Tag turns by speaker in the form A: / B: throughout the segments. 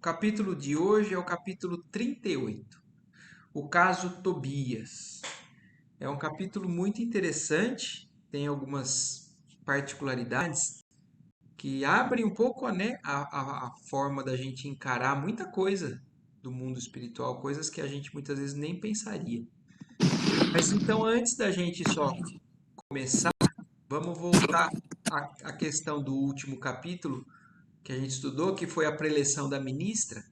A: capítulo de hoje é o capítulo 38, o caso Tobias. É um capítulo muito interessante, tem algumas particularidades que abrem um pouco, né, a forma da gente encarar muita coisa do mundo espiritual, coisas que a gente muitas vezes nem pensaria. Mas então, antes da gente só começar, vamos voltar à questão do último capítulo que a gente estudou, que foi a preleção da ministra,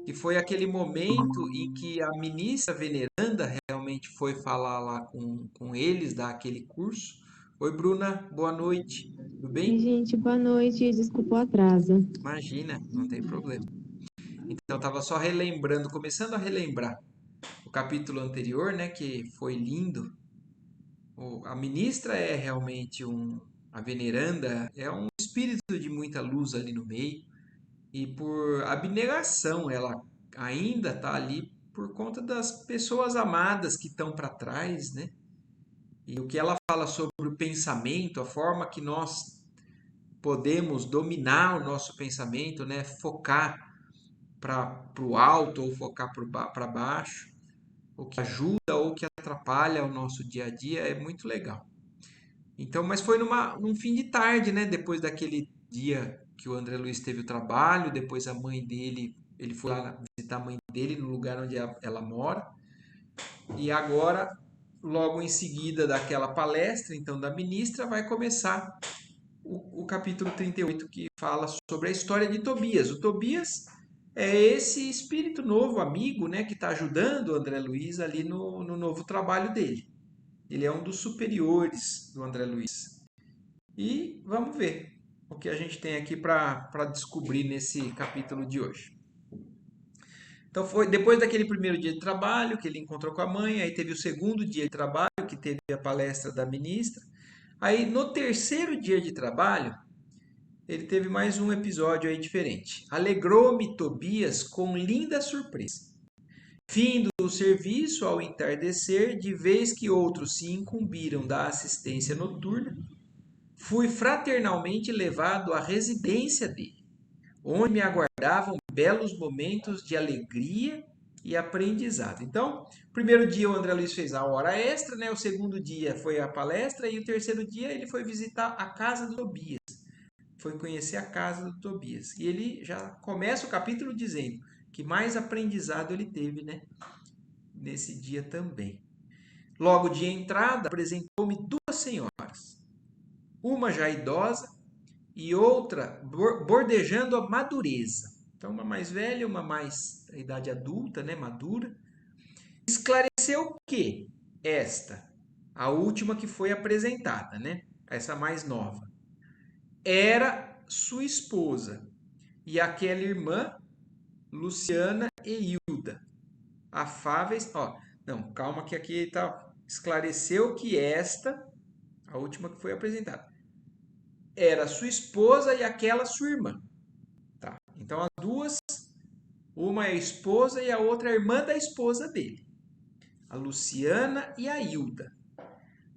A: que foi aquele momento em que a ministra veneranda realmente foi falar lá com eles, dar aquele curso. Oi, Bruna, boa noite, tudo
B: Oi,
A: bem?
B: gente, boa noite. Desculpa o atraso.
A: Imagina, não tem problema. Então, eu estava só relembrando, começando a relembrar o capítulo anterior, né, que foi lindo. A ministra é realmente a veneranda é um espírito de muita luz ali no meio. E por abnegação, ela ainda está ali por conta das pessoas amadas que estão para trás, né? E o que ela fala sobre o pensamento, a forma que nós podemos dominar o nosso pensamento, né? Focar para o alto ou focar para baixo, o que ajuda ou que atrapalha o nosso dia a dia é muito legal. Então, mas foi num fim de tarde, né? Depois daquele dia que o André Luiz teve o trabalho, depois a mãe dele, ele foi lá visitar a mãe dele no lugar onde ela mora. E agora, logo em seguida daquela palestra, então da ministra, vai começar o capítulo 38 que fala sobre a história de Tobias. O Tobias é esse espírito novo, amigo, né, que está ajudando o André Luiz ali no novo trabalho dele. Ele é um dos superiores do André Luiz. E vamos ver o que a gente tem aqui para descobrir nesse capítulo de hoje. Então foi depois daquele primeiro dia de trabalho que ele encontrou com a mãe, aí teve o segundo dia de trabalho, que teve a palestra da ministra. Aí no terceiro dia de trabalho, ele teve mais um episódio aí diferente. Alegrou-me Tobias com linda surpresa. Findo o serviço ao entardecer, de vez que outros se incumbiram da assistência noturna, fui fraternalmente levado à residência dele, onde me aguardavam belos momentos de alegria e aprendizado. Então, primeiro dia o André Luiz fez a hora extra, né? O segundo dia foi a palestra e o terceiro dia ele foi visitar a casa do Tobias. Foi conhecer a casa do Tobias. E ele já começa o capítulo dizendo que mais aprendizado ele teve, né? Nesse dia também. Logo de entrada, apresentou-me duas senhoras, uma já idosa e outra bordejando a madureza. Então, uma mais velha, uma mais a idade adulta, né, madura. Esclareceu que esta, a última que foi apresentada, né, essa mais nova, era sua esposa e aquela irmã, Luciana e Hilda, afáveis. Ó, não, calma que aqui tá. Esclareceu que esta, a última que foi apresentada, era sua esposa e aquela sua irmã. Tá? Então as duas, uma é a esposa e a outra é a irmã da esposa dele, a Luciana e a Hilda,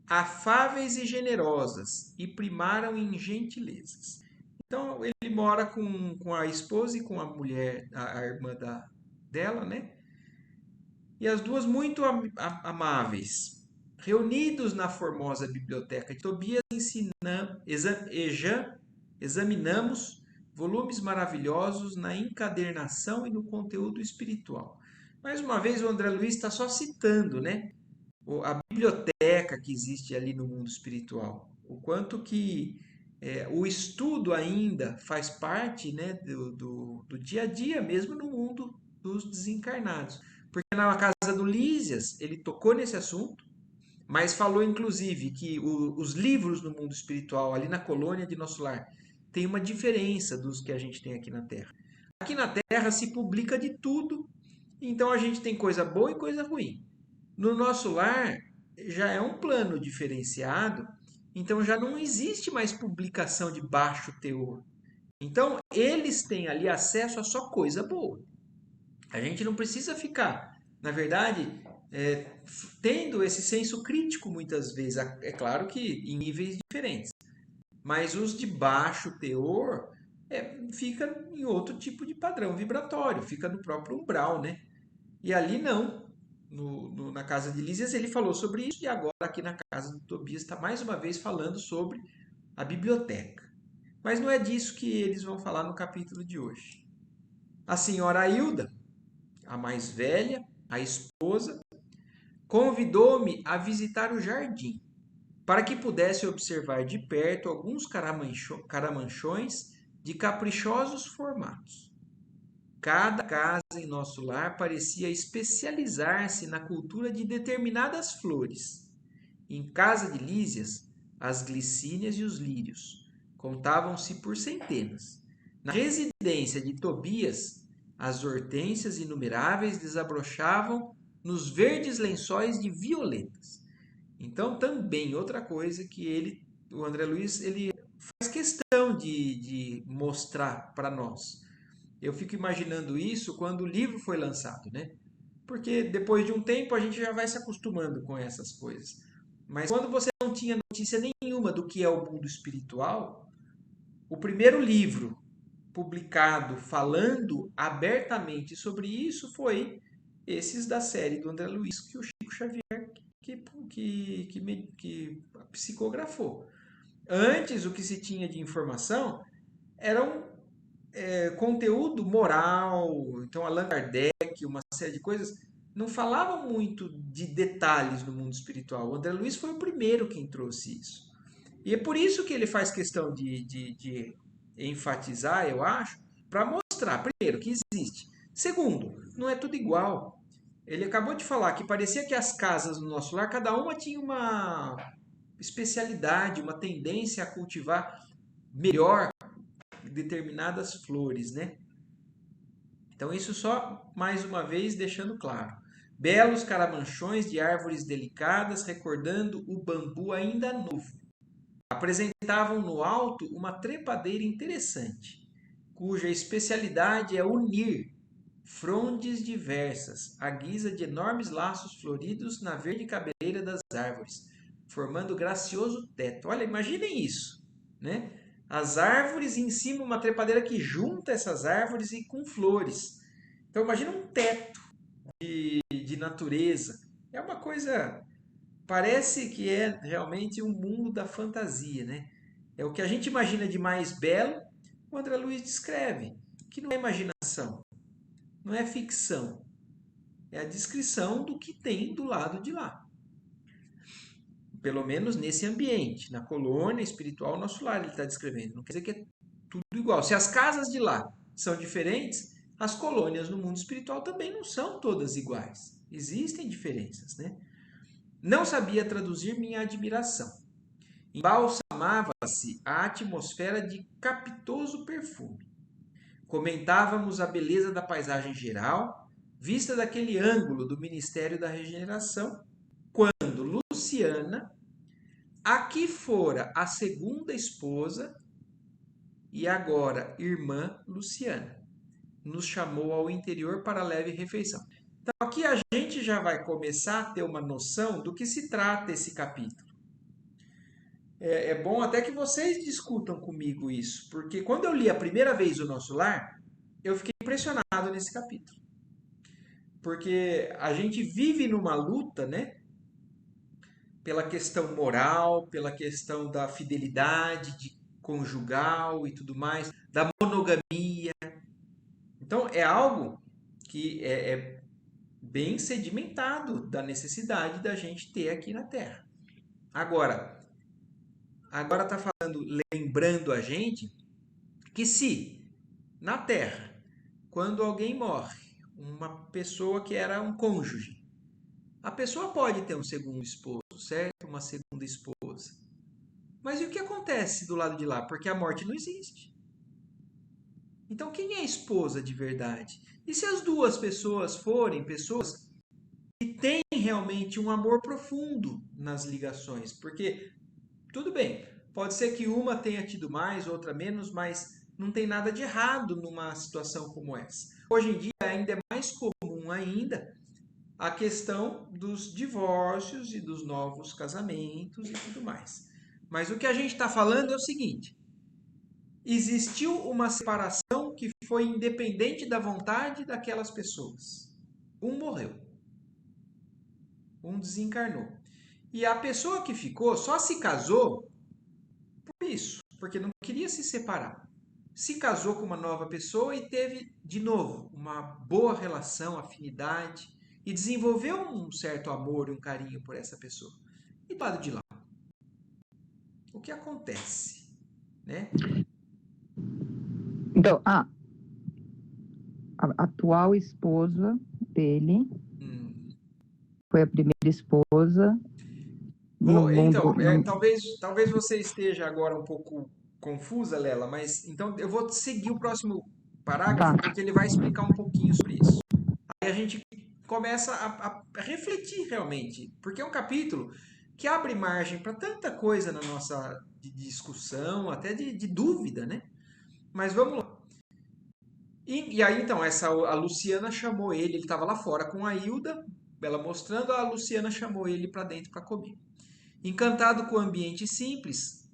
A: afáveis e generosas, e primaram em gentilezas. Então ele mora com a esposa e com a mulher, a irmã dela, né? E as duas muito amáveis. Reunidos na formosa biblioteca de Tobias, examinamos volumes maravilhosos na encadernação e no conteúdo espiritual. Mais uma vez, o André Luiz está só citando, né? A biblioteca que existe ali no mundo espiritual. O quanto que o estudo ainda faz parte, né, do dia a dia, mesmo no mundo dos desencarnados. Porque na casa do Lísias, ele tocou nesse assunto, mas falou inclusive que os livros no mundo espiritual, ali na colônia de Nosso Lar, tem uma diferença dos que a gente tem aqui na Terra. Aqui na Terra se publica de tudo, então a gente tem coisa boa e coisa ruim. No nosso lar já é um plano diferenciado, então já não existe mais publicação de baixo teor. Então eles têm ali acesso a só coisa boa. A gente não precisa ficar, na verdade, tendo esse senso crítico muitas vezes. É claro que em níveis diferentes. Mas os de baixo teor fica em outro tipo de padrão vibratório, fica no próprio umbral, né? E ali não. Na casa de Lísias ele falou sobre isso, e agora aqui na casa de Tobias está mais uma vez falando sobre a biblioteca. Mas não é disso que eles vão falar no capítulo de hoje. A senhora Ailda, a mais velha, a esposa, convidou-me a visitar o jardim, para que pudesse observar de perto alguns caramanchões de caprichosos formatos. Cada casa em nosso lar parecia especializar-se na cultura de determinadas flores. Em casa de Lísias, as glicínias e os lírios contavam-se por centenas. Na residência de Tobias, as hortênsias inumeráveis desabrochavam nos verdes lençóis de violetas. Então, também outra coisa que o André Luiz, ele faz questão de mostrar para nós. Eu fico imaginando isso quando o livro foi lançado, né? Porque depois de um tempo a gente já vai se acostumando com essas coisas. Mas quando você não tinha notícia nenhuma do que é o mundo espiritual, o primeiro livro publicado falando abertamente sobre isso foi esses da série do André Luiz que o Chico Xavier que psicografou. Antes, o que se tinha de informação era conteúdo moral. Então, Allan Kardec, uma série de coisas, não falavam muito de detalhes no mundo espiritual. O André Luiz foi o primeiro quem trouxe isso. E é por isso que ele faz questão de enfatizar, eu acho, para mostrar, primeiro, que existe. Segundo, não é tudo igual. Ele acabou de falar que parecia que as casas no nosso lar, cada uma tinha uma especialidade, uma tendência a cultivar melhor determinadas flores, né? Então, isso só mais uma vez deixando claro. Belos caramanchões de árvores delicadas, recordando o bambu ainda novo. Apresentavam no alto uma trepadeira interessante, cuja especialidade é unir frondes diversas, à guisa de enormes laços floridos na verde cabeleira das árvores, formando gracioso teto. Olha, imaginem isso, né? As árvores em cima, uma trepadeira que junta essas árvores e com flores. Então, imagina um teto de natureza. É uma coisa, parece que é realmente um mundo da fantasia, né? É o que a gente imagina de mais belo, o André Luiz descreve, que não é imaginação, não é ficção, é a descrição do que tem do lado de lá. Pelo menos nesse ambiente, na colônia espiritual, nosso lar, ele está descrevendo. Não quer dizer que é tudo igual. Se as casas de lá são diferentes, as colônias no mundo espiritual também não são todas iguais. Existem diferenças, né? Não sabia traduzir minha admiração. Embalsamava-se a atmosfera de capitoso perfume. Comentávamos a beleza da paisagem geral, vista daquele ângulo do Ministério da Regeneração, quando Luciana, aqui fora a segunda esposa e agora irmã Luciana, nos chamou ao interior para leve refeição. Então aqui a gente já vai começar a ter uma noção do que se trata esse capítulo. É bom até que vocês discutam comigo isso, porque quando eu li a primeira vez o Nosso Lar, eu fiquei impressionado nesse capítulo. Porque a gente vive numa luta, né? Pela questão moral, pela questão da fidelidade conjugal e tudo mais, da monogamia. Então é algo que é bem sedimentado da necessidade da gente ter aqui na Terra. Agora está falando, lembrando a gente que se na Terra, quando alguém morre, uma pessoa que era um cônjuge, a pessoa pode ter um segundo esposo, certo? Uma segunda esposa. Mas e o que acontece do lado de lá? Porque a morte não existe. Então, quem é a esposa de verdade? E se as duas pessoas forem pessoas que têm realmente um amor profundo nas ligações? Porque, tudo bem, pode ser que uma tenha tido mais, outra menos, mas não tem nada de errado numa situação como essa. Hoje em dia, ainda é mais comum ainda a questão dos divórcios e dos novos casamentos e tudo mais. Mas o que a gente está falando é o seguinte: existiu uma separação que foi independente da vontade daquelas pessoas. Um morreu, um desencarnou. E a pessoa que ficou só se casou por isso, porque não queria se separar. Se casou com uma nova pessoa e teve, de novo, uma boa relação, afinidade, e desenvolveu um certo amor e um carinho por essa pessoa. E do lado de lá, o que acontece? Né?
C: Então, a atual esposa dele foi a primeira esposa no mundo.
A: Então, talvez você esteja agora um pouco confusa, Lela, mas então eu vou seguir o próximo parágrafo
C: Tá.
A: porque ele vai explicar um pouquinho sobre isso. Aí a gente começa a refletir realmente, porque é um capítulo que abre margem para tanta coisa na nossa discussão, até de dúvida, né? Mas vamos lá. E aí, então, a Luciana chamou ele estava lá fora com a Hilda, ela mostrando, a Luciana chamou ele para dentro para comer. Encantado com o ambiente simples,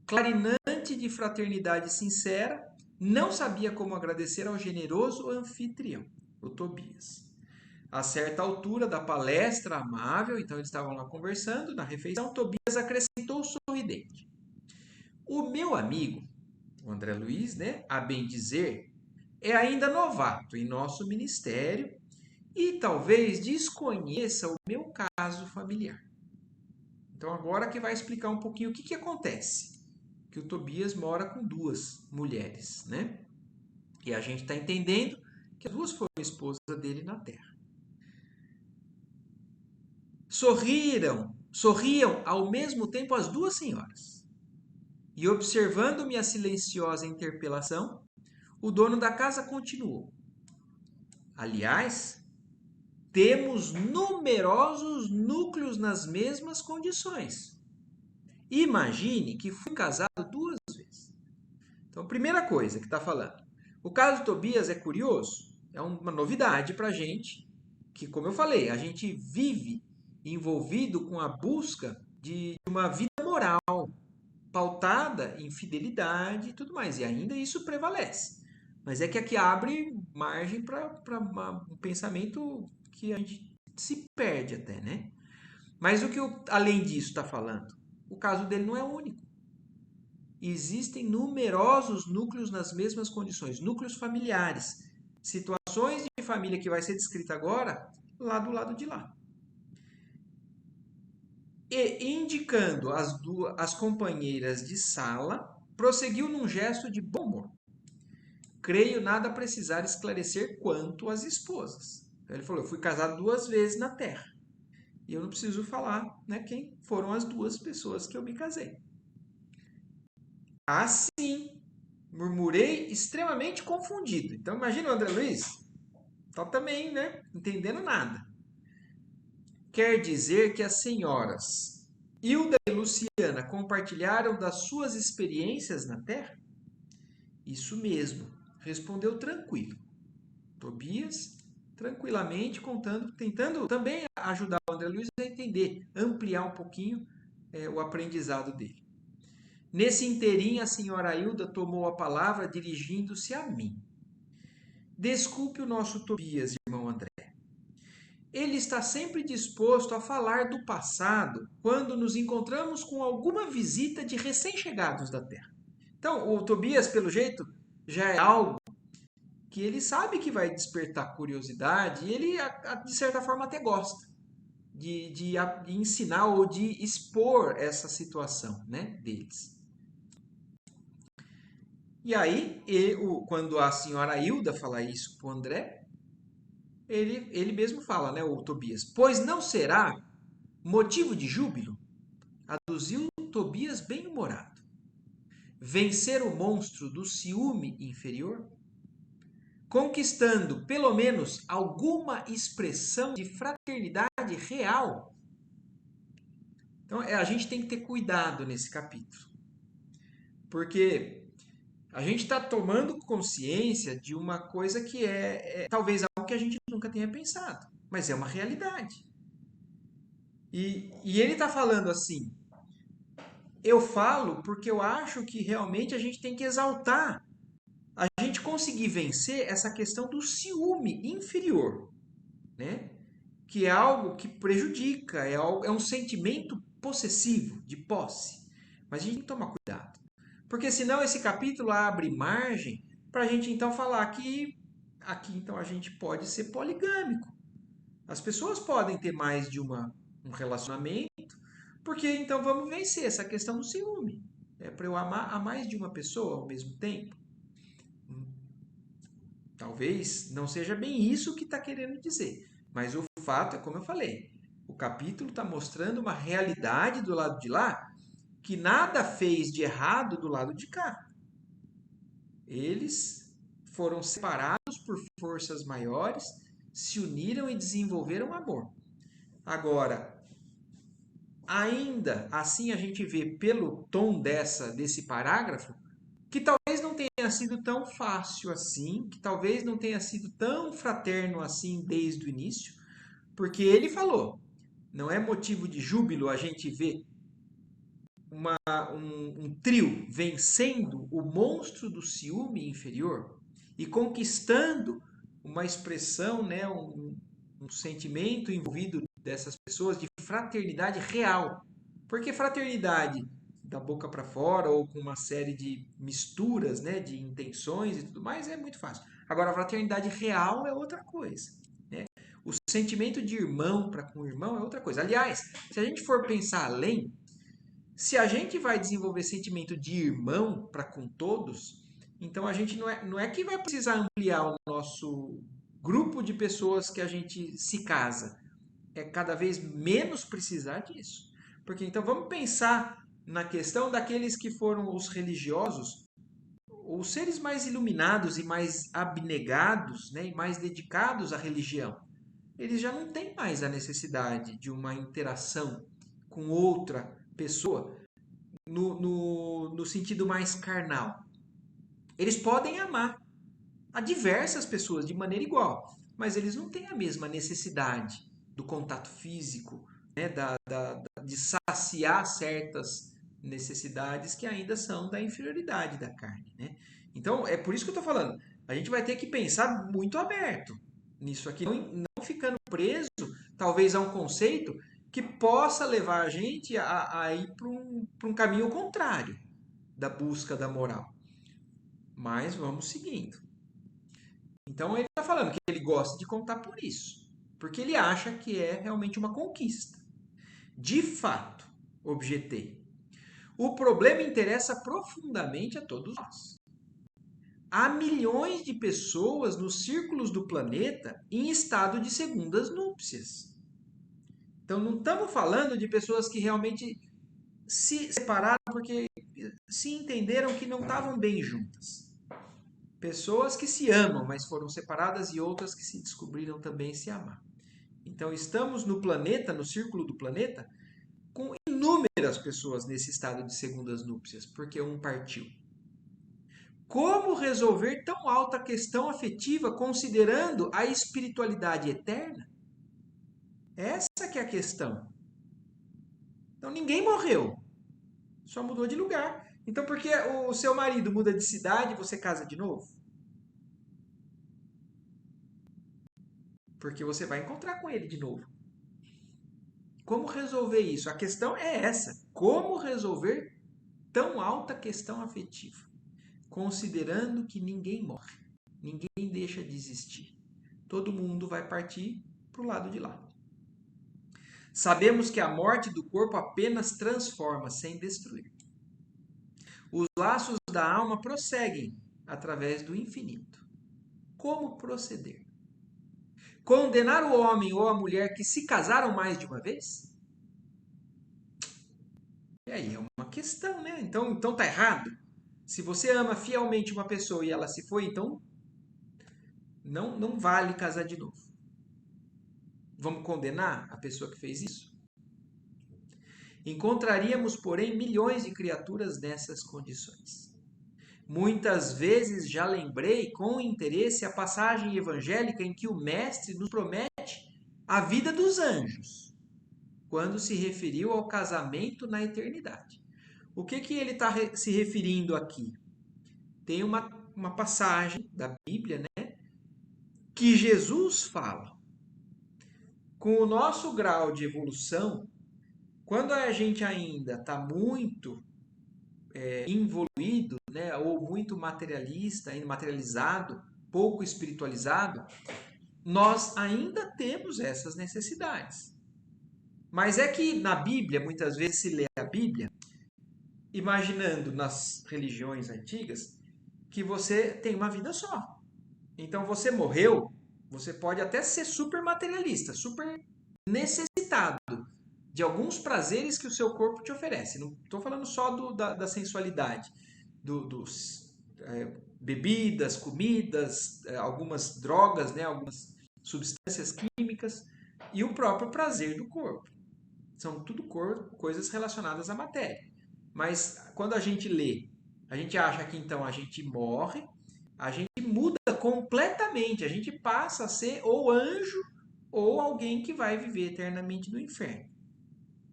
A: clarinante de fraternidade sincera, não sabia como agradecer ao generoso anfitrião, o Tobias. A certa altura da palestra amável, então eles estavam lá conversando, na refeição, Tobias acrescentou sorridente: o meu amigo, o André Luiz, né, a bem dizer, é ainda novato em nosso ministério e talvez desconheça o meu caso familiar. Então agora que vai explicar um pouquinho o que acontece. Que o Tobias mora com duas mulheres, né? E a gente está entendendo que as duas foram esposas dele na Terra. Sorriam ao mesmo tempo as duas senhoras. E observando minha silenciosa interpelação, o dono da casa continuou: aliás, temos numerosos núcleos nas mesmas condições. Imagine que fui casado duas vezes. Então, primeira coisa que está falando. O caso do Tobias é curioso, é uma novidade para a gente, que, como eu falei, a gente vive envolvido com a busca de uma vida moral, pautada em fidelidade e tudo mais. E ainda isso prevalece. Mas é que aqui abre margem para um pensamento que a gente se perde até, né? Mas o que além disso está falando? O caso dele não é único. Existem numerosos núcleos nas mesmas condições, núcleos familiares, situações de família que vai ser descrita agora, lá do lado de lá. E, indicando as companheiras de sala, prosseguiu num gesto de bom humor. Creio nada precisar esclarecer quanto às esposas. Então ele falou, eu fui casado duas vezes na Terra. E eu não preciso falar, né, quem foram as duas pessoas que eu me casei. Assim, murmurei extremamente confundido. Então imagina o André Luiz, tá também, né, entendendo nada. Quer dizer que as senhoras Hilda e Luciana compartilharam das suas experiências na Terra? Isso mesmo, respondeu tranquilo. Tobias, tranquilamente contando, tentando também ajudar o André Luiz a entender, ampliar um pouquinho o aprendizado dele. Nesse inteirinho, a senhora Hilda tomou a palavra dirigindo-se a mim. Desculpe o nosso Tobias, irmão André. Ele está sempre disposto a falar do passado quando nos encontramos com alguma visita de recém-chegados da Terra. Então, o Tobias, pelo jeito, já é algo que ele sabe que vai despertar curiosidade e ele, de certa forma, até gosta de ensinar ou de expor essa situação, né, deles. E aí, quando a senhora Hilda fala isso para o André, ele mesmo fala, né, o Tobias, pois não será motivo de júbilo? Aduziu Tobias bem-humorado. Vencer o monstro do ciúme inferior? Conquistando, pelo menos, alguma expressão de fraternidade real. Então, a gente tem que ter cuidado nesse capítulo. Porque a gente está tomando consciência de uma coisa que é talvez algo que a gente nunca tenha pensado, mas é uma realidade. E ele está falando assim, Eu falo porque eu acho que realmente a gente tem que exaltar, a gente conseguir vencer essa questão do ciúme inferior, né? Que é algo que prejudica, é um sentimento possessivo, de posse. Mas a gente tem que tomar cuidado. Porque senão esse capítulo abre margem para a gente então falar que aqui então a gente pode ser poligâmico. As pessoas podem ter mais de um relacionamento, porque então vamos vencer essa questão do ciúme. É para eu amar a mais de uma pessoa ao mesmo tempo. Talvez não seja bem isso que está querendo dizer. Mas o fato é, como eu falei, o capítulo está mostrando uma realidade do lado de lá que nada fez de errado do lado de cá. Eles foram separados por forças maiores, se uniram e desenvolveram amor. Agora, ainda assim a gente vê pelo tom desse parágrafo que talvez não tenha sido tão fácil assim, que talvez não tenha sido tão fraterno assim desde o início, porque ele falou, não é motivo de júbilo a gente ver um trio vencendo o monstro do ciúme inferior e conquistando uma expressão, né, um sentimento envolvido dessas pessoas de fraternidade real. Porque fraternidade da boca para fora ou com uma série de misturas, né, de intenções e tudo mais é muito fácil. Agora, a fraternidade real é outra coisa, né? O sentimento de irmão para com irmão é outra coisa. Aliás, se a gente for pensar além, se a gente vai desenvolver sentimento de irmão para com todos, então a gente não é que vai precisar ampliar o nosso grupo de pessoas que a gente se casa. É cada vez menos precisar disso. Porque então vamos pensar na questão daqueles que foram os religiosos, os seres mais iluminados e mais abnegados, né, e mais dedicados à religião. Eles já não têm mais a necessidade de uma interação com outra pessoa no sentido mais carnal. Eles podem amar a diversas pessoas de maneira igual, mas eles não têm a mesma necessidade do contato físico, né, de saciar certas necessidades que ainda são da inferioridade da carne. Né? Então, é por isso que eu estou falando. A gente vai ter que pensar muito aberto nisso aqui, não ficando preso, talvez, a um conceito que possa levar a gente a ir para um caminho contrário da busca da moral. Mas vamos seguindo. Então ele está falando que ele gosta de contar por isso, porque ele acha que é realmente uma conquista. De fato, objetei. O problema interessa profundamente a todos nós. Há milhões de pessoas nos círculos do planeta em estado de segundas núpcias. Então não estamos falando de pessoas que realmente se separaram porque se entenderam que não estavam bem juntas. Pessoas que se amam, mas foram separadas e outras que se descobriram também se amar. Então estamos no planeta, no círculo do planeta, com inúmeras pessoas nesse estado de segundas núpcias, porque um partiu. Como resolver tão alta questão afetiva considerando a espiritualidade eterna? Essa que é a questão. Então ninguém morreu, só mudou de lugar. Então por que o seu marido muda de cidade e você casa de novo? Porque você vai encontrar com ele de novo. Como resolver isso? A questão é essa. Como resolver tão alta questão afetiva? Considerando que ninguém morre, ninguém deixa de existir. Todo mundo vai partir para o lado de lá. Sabemos que a morte do corpo apenas transforma, sem destruir. Os laços da alma prosseguem através do infinito. Como proceder? Condenar o homem ou a mulher que se casaram mais de uma vez? E aí é uma questão, né? Então tá errado. Se você ama fielmente uma pessoa e ela se foi, então não vale casar de novo. Vamos condenar a pessoa que fez isso? Encontraríamos, porém, milhões de criaturas nessas condições. Muitas vezes já lembrei com interesse a passagem evangélica em que o Mestre nos promete a vida dos anjos, quando se referiu ao casamento na eternidade. O que ele está se referindo aqui? Tem uma passagem da Bíblia, né, que Jesus fala. Com o nosso grau de evolução, quando a gente ainda está muito involuído, né, ou muito materialista, materializado, pouco espiritualizado, nós ainda temos essas necessidades. Mas é que na Bíblia, muitas vezes se lê a Bíblia, imaginando nas religiões antigas, que você tem uma vida só. Então você morreu, você pode até ser super materialista, super necessitado de alguns prazeres que o seu corpo te oferece. Não estou falando só da sensualidade, dos bebidas, comidas, algumas drogas, né, algumas substâncias químicas e o próprio prazer do corpo. São tudo coisas relacionadas à matéria. Mas quando a gente lê, a gente acha que então a gente morre, a gente muda completamente, a gente passa a ser ou anjo ou alguém que vai viver eternamente no inferno.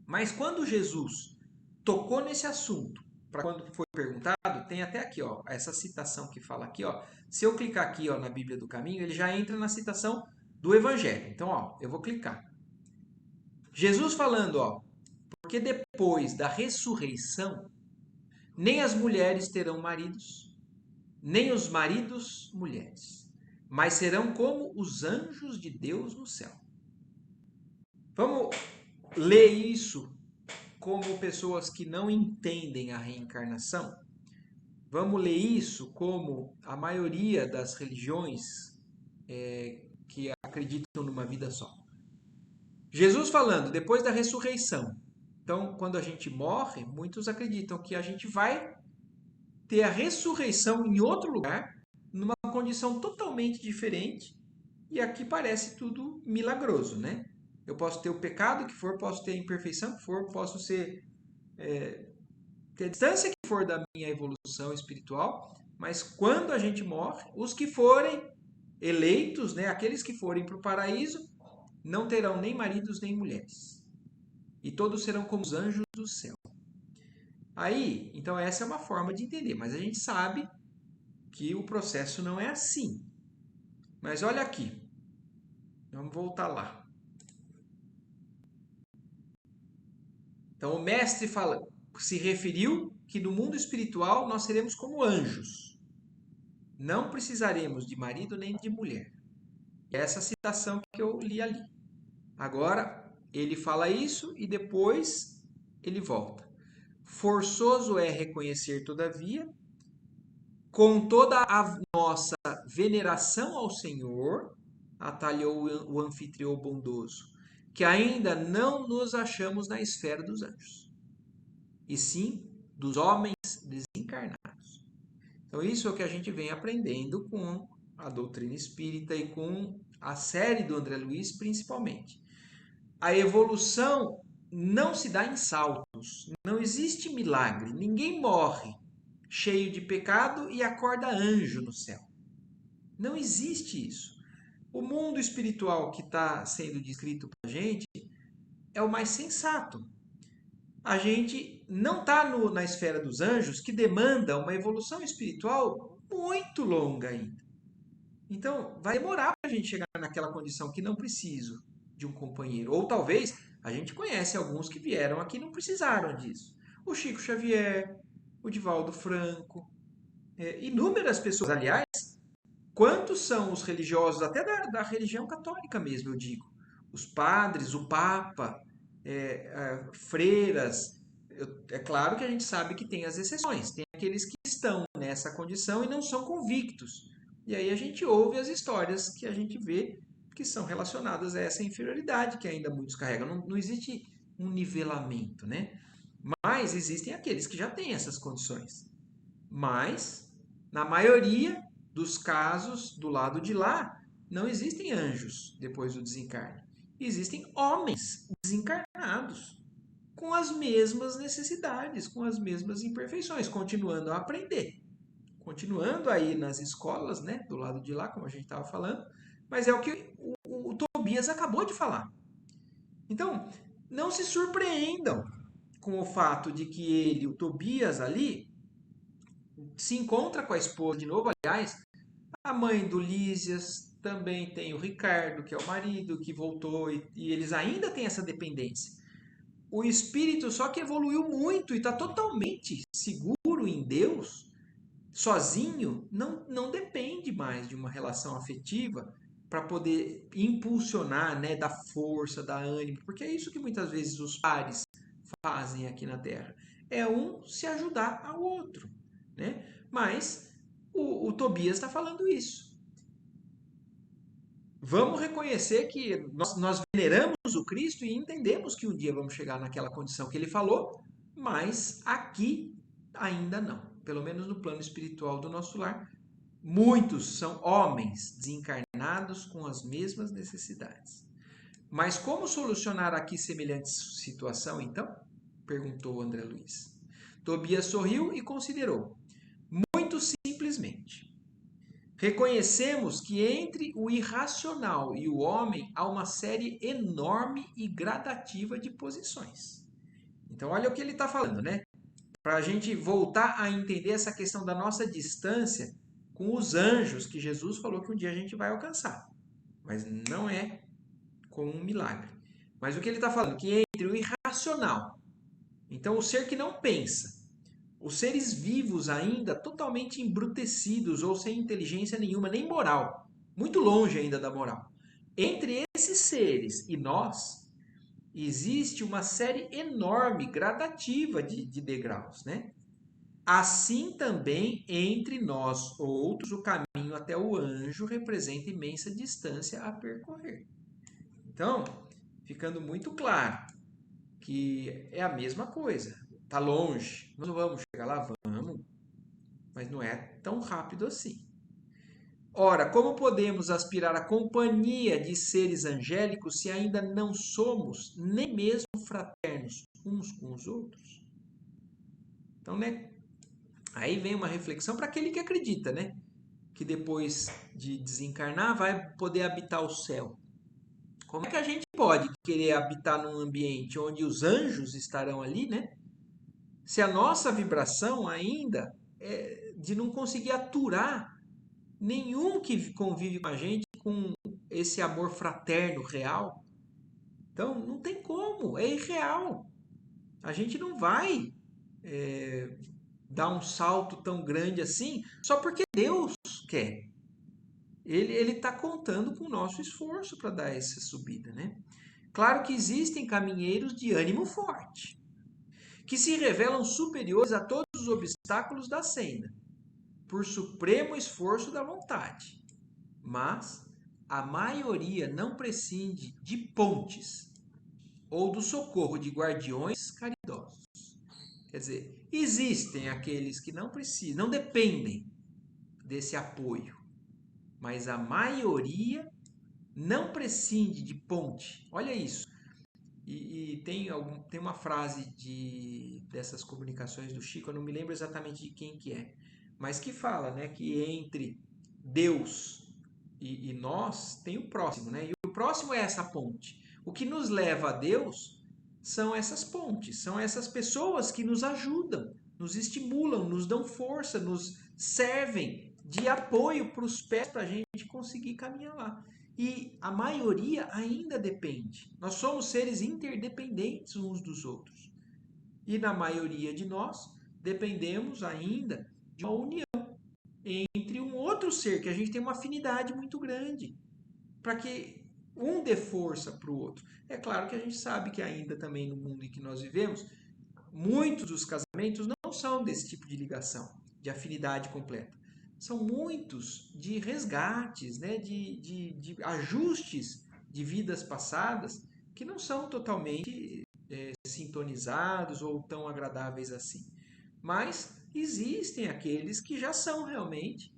A: Mas quando Jesus tocou nesse assunto, para quando foi perguntado, tem até aqui, ó, essa citação que fala aqui, ó. Se eu clicar aqui, ó, na Bíblia do Caminho, ele já entra na citação do Evangelho. Então, ó, eu vou clicar. Jesus falando, ó, porque depois da ressurreição, nem as mulheres terão maridos, nem os maridos mulheres, mas serão como os anjos de Deus no céu. Vamos ler isso como pessoas que não entendem a reencarnação? Vamos ler isso como a maioria das religiões que acreditam numa vida só. Jesus falando, depois da ressurreição. Então, quando a gente morre, muitos acreditam que a gente vai ter a ressurreição em outro lugar, numa condição totalmente diferente, e aqui parece tudo milagroso, né? Eu posso ter o pecado que for, posso ter a imperfeição que for, posso ter a distância que for da minha evolução espiritual, mas quando a gente morre, os que forem eleitos, né, aqueles que forem para o paraíso, não terão nem maridos nem mulheres. E todos serão como os anjos do céu. Aí, então essa é uma forma de entender, mas a gente sabe que o processo não é assim. Mas olha aqui, vamos voltar lá. Então o mestre se referiu que no mundo espiritual nós seremos como anjos. Não precisaremos de marido nem de mulher. E essa citação que eu li ali. Agora, ele fala isso e depois ele volta. Forçoso é reconhecer, todavia, com toda a nossa veneração ao Senhor, atalhou o anfitrião bondoso, que ainda não nos achamos na esfera dos anjos, e sim dos homens desencarnados. Então, isso é o que a gente vem aprendendo com a doutrina espírita e com a série do André Luiz, principalmente. A evolução não se dá em saltos, não existe milagre, ninguém morre cheio de pecado e acorda anjo no céu. Não existe isso. O mundo espiritual que está sendo descrito para a gente é o mais sensato. A gente não está na esfera dos anjos, que demanda uma evolução espiritual muito longa ainda. Então, vai demorar para a gente chegar naquela condição que não preciso de um companheiro. Ou talvez a gente conhece alguns que vieram aqui e não precisaram disso. O Chico Xavier, o Divaldo Franco, inúmeras pessoas. Aliás, quantos são os religiosos, até da religião católica mesmo, eu digo. Os padres, o Papa, freiras. É claro que a gente sabe que tem as exceções. Tem aqueles que estão nessa condição e não são convictos. E aí a gente ouve as histórias que a gente vê que são relacionadas a essa inferioridade que ainda muitos carregam. Não existe um nivelamento, né? Mas existem aqueles que já têm essas condições. Mas, na maioria dos casos, do lado de lá, não existem anjos depois do desencarne. Existem homens desencarnados com as mesmas necessidades, com as mesmas imperfeições, continuando a aprender. Continuando aí nas escolas, né, do lado de lá, como a gente estava falando, mas é o que o Tobias acabou de falar. Então, não se surpreendam com o fato de que ele, o Tobias ali, se encontra com a esposa de novo. Aliás, a mãe do Lísias, também tem o Ricardo, que é o marido, que voltou, e eles ainda têm essa dependência. O espírito só que evoluiu muito e está totalmente seguro em Deus, sozinho, não depende mais de uma relação afetiva para poder impulsionar, né, dar força, dar ânimo, porque é isso que muitas vezes os pares fazem aqui na Terra. É um se ajudar ao outro, né? Mas o Tobias está falando isso. Vamos reconhecer que nós veneramos o Cristo e entendemos que um dia vamos chegar naquela condição que ele falou, mas aqui ainda não. Pelo menos no plano espiritual do nosso lar, muitos são homens desencarnados com as mesmas necessidades. Mas como solucionar aqui semelhante situação, então? Perguntou André Luiz. Tobias sorriu e considerou. Muito simplesmente. Reconhecemos que entre o irracional e o homem há uma série enorme e gradativa de posições. Então, olha o que ele está falando, né? Para a gente voltar a entender essa questão da nossa distância com os anjos que Jesus falou que um dia a gente vai alcançar. Mas não é com um milagre. Mas o que ele está falando? Que entre o irracional, então o ser que não pensa, os seres vivos ainda totalmente embrutecidos ou sem inteligência nenhuma, nem moral, muito longe ainda da moral. Entre esses seres e nós, existe uma série enorme, gradativa de degraus, né? Assim também entre nós outros, o caminho até o anjo representa imensa distância a percorrer. Então, ficando muito claro que é a mesma coisa. Está longe, nós não vamos chegar lá, vamos, mas não é tão rápido assim. Ora, como podemos aspirar à companhia de seres angélicos se ainda não somos nem mesmo fraternos uns com os outros? Então, né? Aí vem uma reflexão para aquele que acredita, né? Que depois de desencarnar vai poder habitar o céu. Como é que a gente pode querer habitar num ambiente onde os anjos estarão ali, né? Se a nossa vibração ainda é de não conseguir aturar nenhum que convive com a gente com esse amor fraterno real. Então, não tem como, é irreal. A gente não vai dar um salto tão grande assim só porque Deus quer. Ele está contando com o nosso esforço para dar essa subida, né? Claro que existem caminheiros de ânimo forte, que se revelam superiores a todos os obstáculos da senda, por supremo esforço da vontade. Mas a maioria não prescinde de pontes ou do socorro de guardiões caridosos. Quer dizer, existem aqueles que não precisam, não dependem desse apoio, mas a maioria não prescinde de ponte. Olha isso. E tem uma frase dessas comunicações do Chico, eu não me lembro exatamente de quem que é, mas que fala, né, que entre Deus e nós tem o próximo, né? E o próximo é essa ponte. O que nos leva a Deus são essas pontes, são essas pessoas que nos ajudam, nos estimulam, nos dão força, nos servem de apoio para os pés para a gente conseguir caminhar lá. E a maioria ainda depende. Nós somos seres interdependentes uns dos outros. E na maioria de nós, dependemos ainda de uma união entre um outro ser, que a gente tem uma afinidade muito grande, para que um dê força para o outro. É claro que a gente sabe que ainda também no mundo em que nós vivemos, muitos dos casamentos não são desse tipo de ligação, de afinidade completa. São muitos de resgates, né, de ajustes de vidas passadas que não são totalmente sintonizados ou tão agradáveis assim. Mas existem aqueles que já são realmente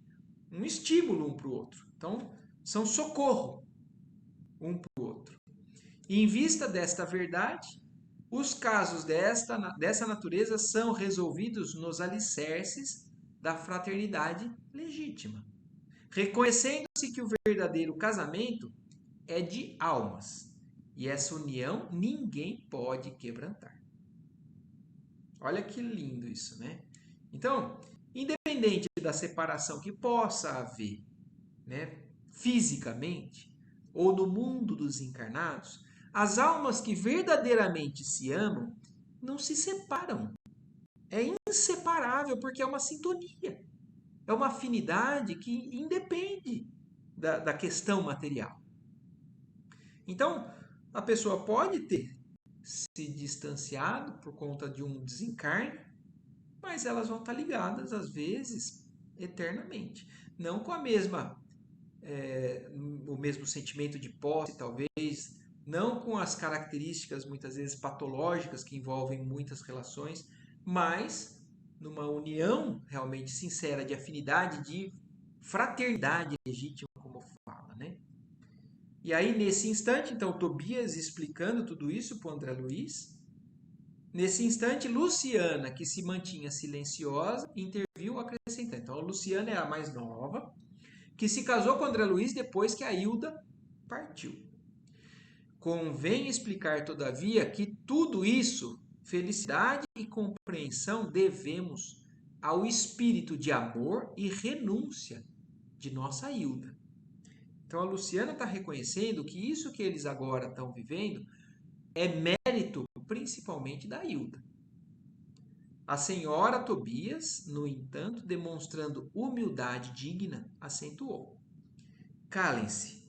A: um estímulo um para o outro. Então, são socorro um para o outro. E em vista desta verdade, os casos dessa natureza são resolvidos nos alicerces da fraternidade legítima, reconhecendo-se que o verdadeiro casamento é de almas, e essa união ninguém pode quebrantar. Olha que lindo isso, né? Então, independente da separação que possa haver, né, fisicamente, ou no mundo dos encarnados, as almas que verdadeiramente se amam não se separam. É inseparável porque é uma sintonia. É uma afinidade que independe da questão material. Então, a pessoa pode ter se distanciado por conta de um desencarne, mas elas vão estar ligadas, às vezes, eternamente. Não com a mesma, o mesmo sentimento de posse, talvez, não com as características, muitas vezes, patológicas que envolvem muitas relações, mas numa união realmente sincera de afinidade, de fraternidade legítima, como fala, né? E aí, nesse instante, então, Tobias explicando tudo isso para o André Luiz. Nesse instante, Luciana, que se mantinha silenciosa, interviu acrescentando. Então, a Luciana é a mais nova, que se casou com André Luiz depois que a Hilda partiu. Convém explicar, todavia, que tudo isso, felicidade e compreensão, devemos ao espírito de amor e renúncia de nossa Hilda. Então, a Luciana está reconhecendo que isso que eles agora estão vivendo é mérito principalmente da Hilda. A senhora Tobias, no entanto, demonstrando humildade digna, acentuou: calem-se,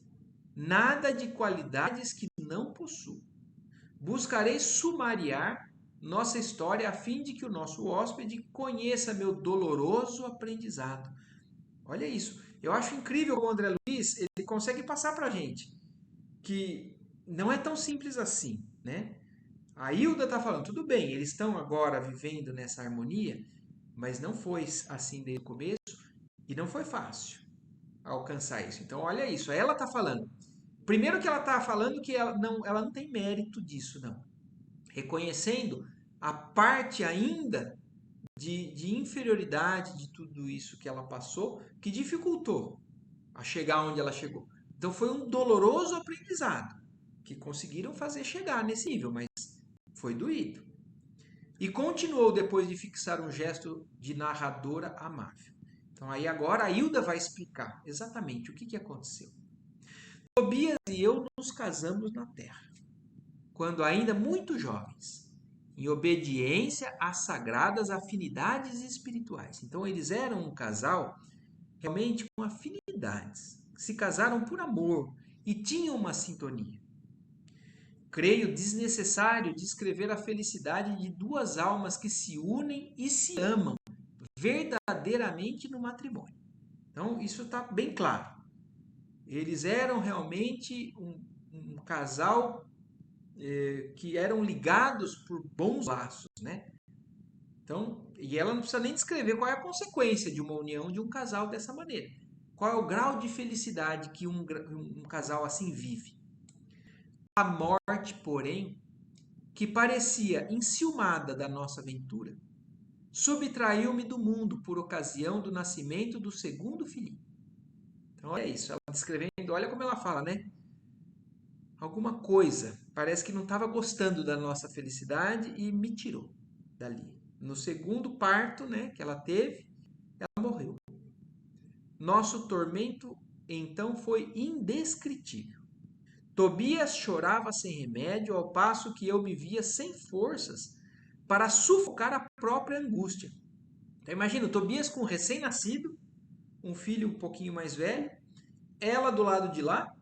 A: nada de qualidades que não possuo. Buscarei sumariar nossa história a fim de que o nosso hóspede conheça meu doloroso aprendizado. Olha isso. Eu acho incrível como o André Luiz ele consegue passar para a gente que não é tão simples assim, né? A Hilda está falando, tudo bem, eles estão agora vivendo nessa harmonia, mas não foi assim desde o começo e não foi fácil alcançar isso. Então, olha isso, ela está falando. Primeiro que ela está falando que ela não tem mérito disso, não. Reconhecendo a parte ainda de inferioridade de tudo isso que ela passou, que dificultou a chegar onde ela chegou. Então, foi um doloroso aprendizado que conseguiram fazer chegar nesse nível, mas foi doído. E continuou depois de fixar um gesto de narradora amável. Então aí agora a Hilda vai explicar exatamente o que aconteceu. Tobias e eu nos casamos na terra, quando ainda muito jovens, em obediência às sagradas afinidades espirituais. Então eles eram um casal realmente com afinidades, se casaram por amor e tinham uma sintonia. Creio desnecessário descrever a felicidade de duas almas que se unem e se amam verdadeiramente no matrimônio. Então, isso está bem claro. Eles eram realmente um casal que eram ligados por bons laços, né? Então, e ela não precisa nem descrever qual é a consequência de uma união de um casal dessa maneira. Qual é o grau de felicidade que um casal assim vive. A morte, porém, que parecia enciumada da nossa aventura, subtraiu-me do mundo por ocasião do nascimento do segundo filhinho. Então, olha isso, ela descrevendo, olha como ela fala, né? Alguma coisa, parece que não estava gostando da nossa felicidade e me tirou dali. No segundo parto, né, que ela teve, ela morreu. Nosso tormento, então, foi indescritível. Tobias chorava sem remédio, ao passo que eu me via sem forças para sufocar a própria angústia. Então, imagina, o Tobias com um recém-nascido, um filho um pouquinho mais velho, ela do lado de lá,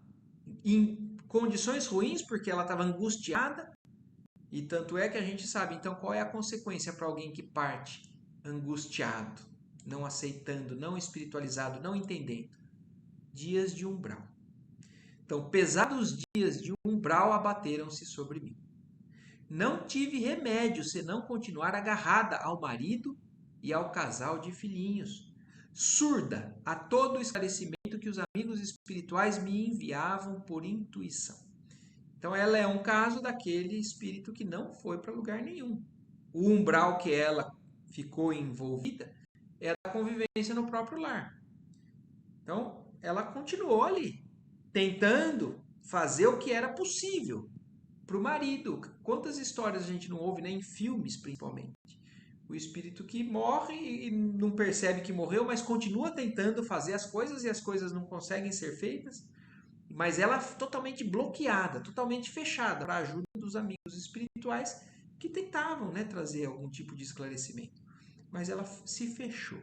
A: em condições ruins, porque ela estava angustiada, e tanto é que a gente sabe, então, qual é a consequência para alguém que parte angustiado, não aceitando, não espiritualizado, não entendendo? Dias de umbral. Então, pesados dias de umbral abateram-se sobre mim. Não tive remédio senão continuar agarrada ao marido e ao casal de filhinhos, surda a todo o esclarecimento que os amigos espirituais me enviavam por intuição. Então, ela é um caso daquele espírito que não foi para lugar nenhum. O umbral que ela ficou envolvida é a convivência no próprio lar. Então, ela continuou ali, tentando fazer o que era possível para o marido. Quantas histórias a gente não ouve, né, em filmes principalmente, O espírito que morre e não percebe que morreu, mas continua tentando fazer as coisas e as coisas não conseguem ser feitas. Mas ela totalmente bloqueada, totalmente fechada para a ajuda dos amigos espirituais que tentavam, né, trazer algum tipo de esclarecimento. Mas ela se fechou.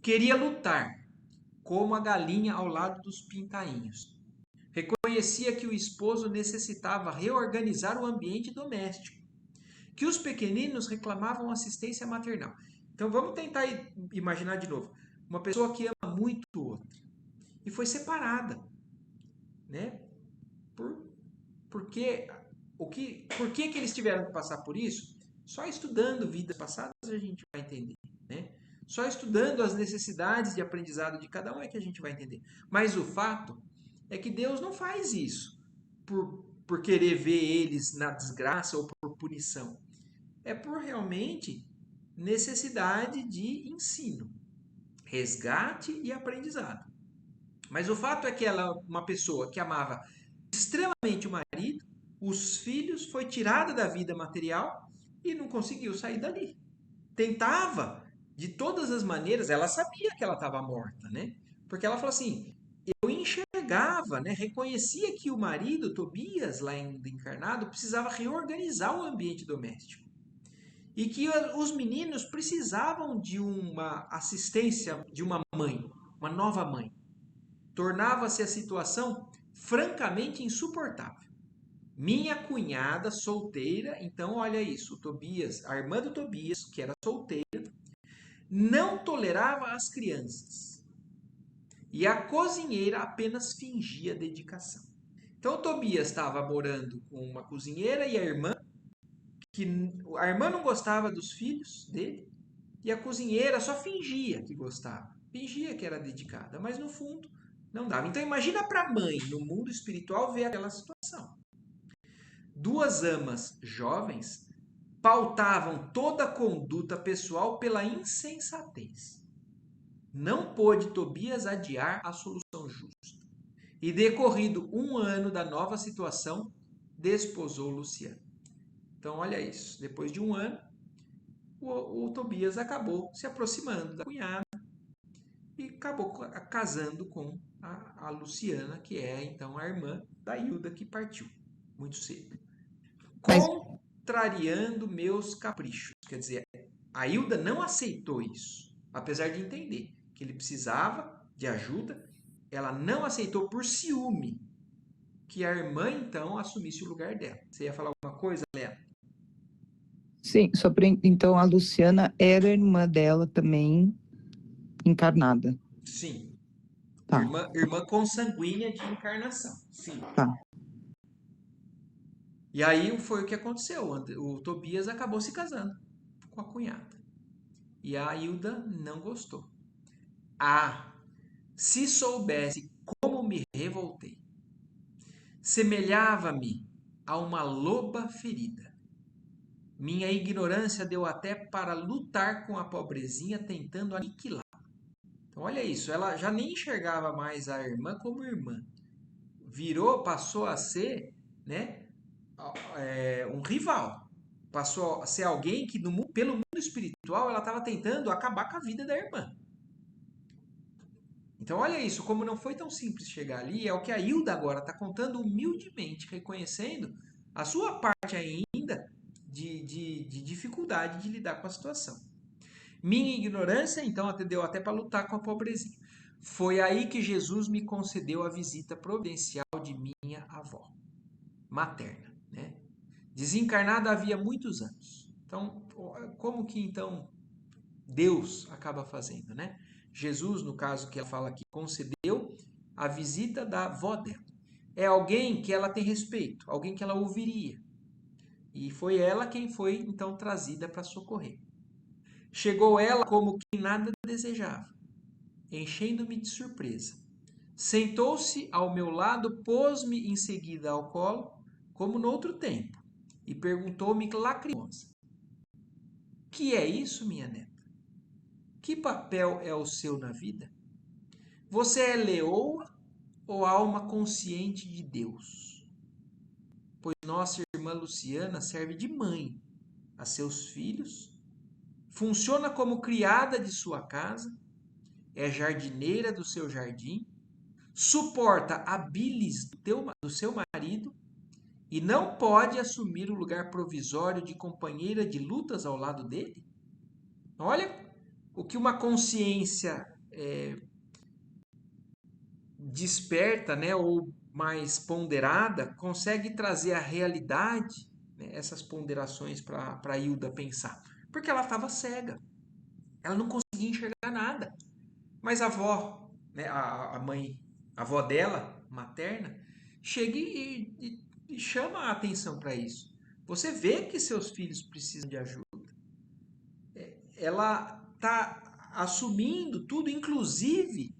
A: Queria lutar, como a galinha ao lado dos pintainhos. Reconhecia que o esposo necessitava reorganizar o ambiente doméstico, que os pequeninos reclamavam assistência maternal. Então vamos tentar imaginar de novo. Uma pessoa que ama muito o outro e foi separada, né? Por que eles tiveram que passar por isso? Só estudando vidas passadas a gente vai entender, né? Só estudando as necessidades de aprendizado de cada um é que a gente vai entender. Mas o fato é que Deus não faz isso por querer ver eles na desgraça ou por punição. É por realmente necessidade de ensino, resgate e aprendizado. Mas o fato é que ela, uma pessoa que amava extremamente o marido, os filhos, foi tirada da vida material e não conseguiu sair dali. Tentava de todas as maneiras, ela sabia que ela estava morta, né? Porque ela falou assim: eu enxergava, né? Reconhecia que o marido, Tobias, lá ainda encarnado, precisava reorganizar o ambiente doméstico. E que os meninos precisavam de uma assistência de uma mãe, uma nova mãe. Tornava-se a situação francamente insuportável. Minha cunhada solteira, então olha isso, o Tobias, a irmã do Tobias, que era solteira, não tolerava as crianças. E a cozinheira apenas fingia dedicação. Então o Tobias estava morando com uma cozinheira e a irmã, que a irmã não gostava dos filhos dele, e a cozinheira só fingia que gostava, fingia que era dedicada, mas no fundo não dava. Então imagina para a mãe, no mundo espiritual, ver aquela situação. Duas amas jovens pautavam toda a conduta pessoal pela insensatez. Não pôde Tobias adiar a solução justa. E decorrido 1 ano da nova situação, desposou Luciana. Então, olha isso. Depois de 1 ano, o Tobias acabou se aproximando da cunhada e acabou casando com a Luciana, que é então a irmã da Hilda, que partiu muito cedo.
C: Mas,
A: Contrariando meus caprichos. Quer dizer, a Hilda não aceitou isso, apesar de entender que ele precisava de ajuda, ela não aceitou por ciúme que a irmã então assumisse o lugar dela. Você ia falar alguma coisa, Léa?
C: sim, então a Luciana era irmã dela também, encarnada.
A: Sim.
C: Tá,
A: Irmã consanguínea de encarnação. Sim.
C: tá.
A: E aí foi o que aconteceu. O Tobias acabou se casando com a cunhada. E a Hilda não gostou. Ah, se soubesse como me revoltei. Semelhava-me a uma loba ferida. Minha ignorância deu até para lutar com a pobrezinha, tentando aniquilar. Então, olha isso, ela já nem enxergava mais a irmã como irmã. Passou a ser, né, um rival. Passou a ser alguém que, pelo mundo espiritual, ela estava tentando acabar com a vida da irmã. Então, olha isso, como não foi tão simples chegar ali, é o que a Hilda agora está contando humildemente, reconhecendo a sua parte ainda de dificuldade de lidar com a situação. Minha ignorância, então, atendeu até para lutar com a pobrezinha. Foi aí que Jesus me concedeu a visita providencial de minha avó materna, né? Desencarnada havia muitos anos. Então, como que então Deus acaba fazendo, né? Jesus, no caso que ela fala aqui, concedeu a visita da avó dela. É alguém que ela tem respeito, alguém que ela ouviria. E foi ela quem foi então trazida para socorrer. Chegou ela como que nada desejava, enchendo-me de surpresa. Sentou-se ao meu lado, pôs-me em seguida ao colo, como noutro tempo, e perguntou-me lacrimosa: Que é isso, minha neta? Que papel é o seu na vida? Você é leoa ou alma consciente de Deus? Pois nossa irmã Luciana serve de mãe a seus filhos funciona como criada de sua casa, é jardineira do seu jardim, suporta a bilis do seu marido e não pode assumir o lugar provisório de companheira de lutas ao lado dele? Olha o que uma consciência desperta, né, ou mais ponderada, consegue trazer à realidade, né, essas ponderações para Hilda pensar. Porque ela estava cega, ela não conseguia enxergar nada. Mas a avó, né, a mãe, a avó dela, materna, chega e chama a atenção para isso. Você vê que seus filhos precisam de ajuda. Ela está assumindo tudo, inclusive,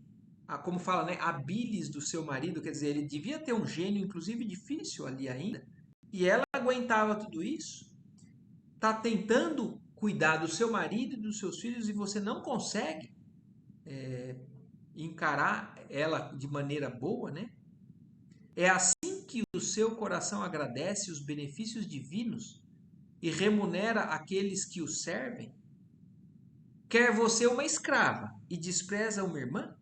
A: como fala, né, a bilis do seu marido, quer dizer, ele devia ter um gênio, inclusive, difícil ali ainda, e ela aguentava tudo isso, está tentando cuidar do seu marido e dos seus filhos e você não consegue encarar ela de maneira boa, né? É assim que o seu coração agradece os benefícios divinos e remunera aqueles que o servem? Quer você uma escrava e despreza uma irmã?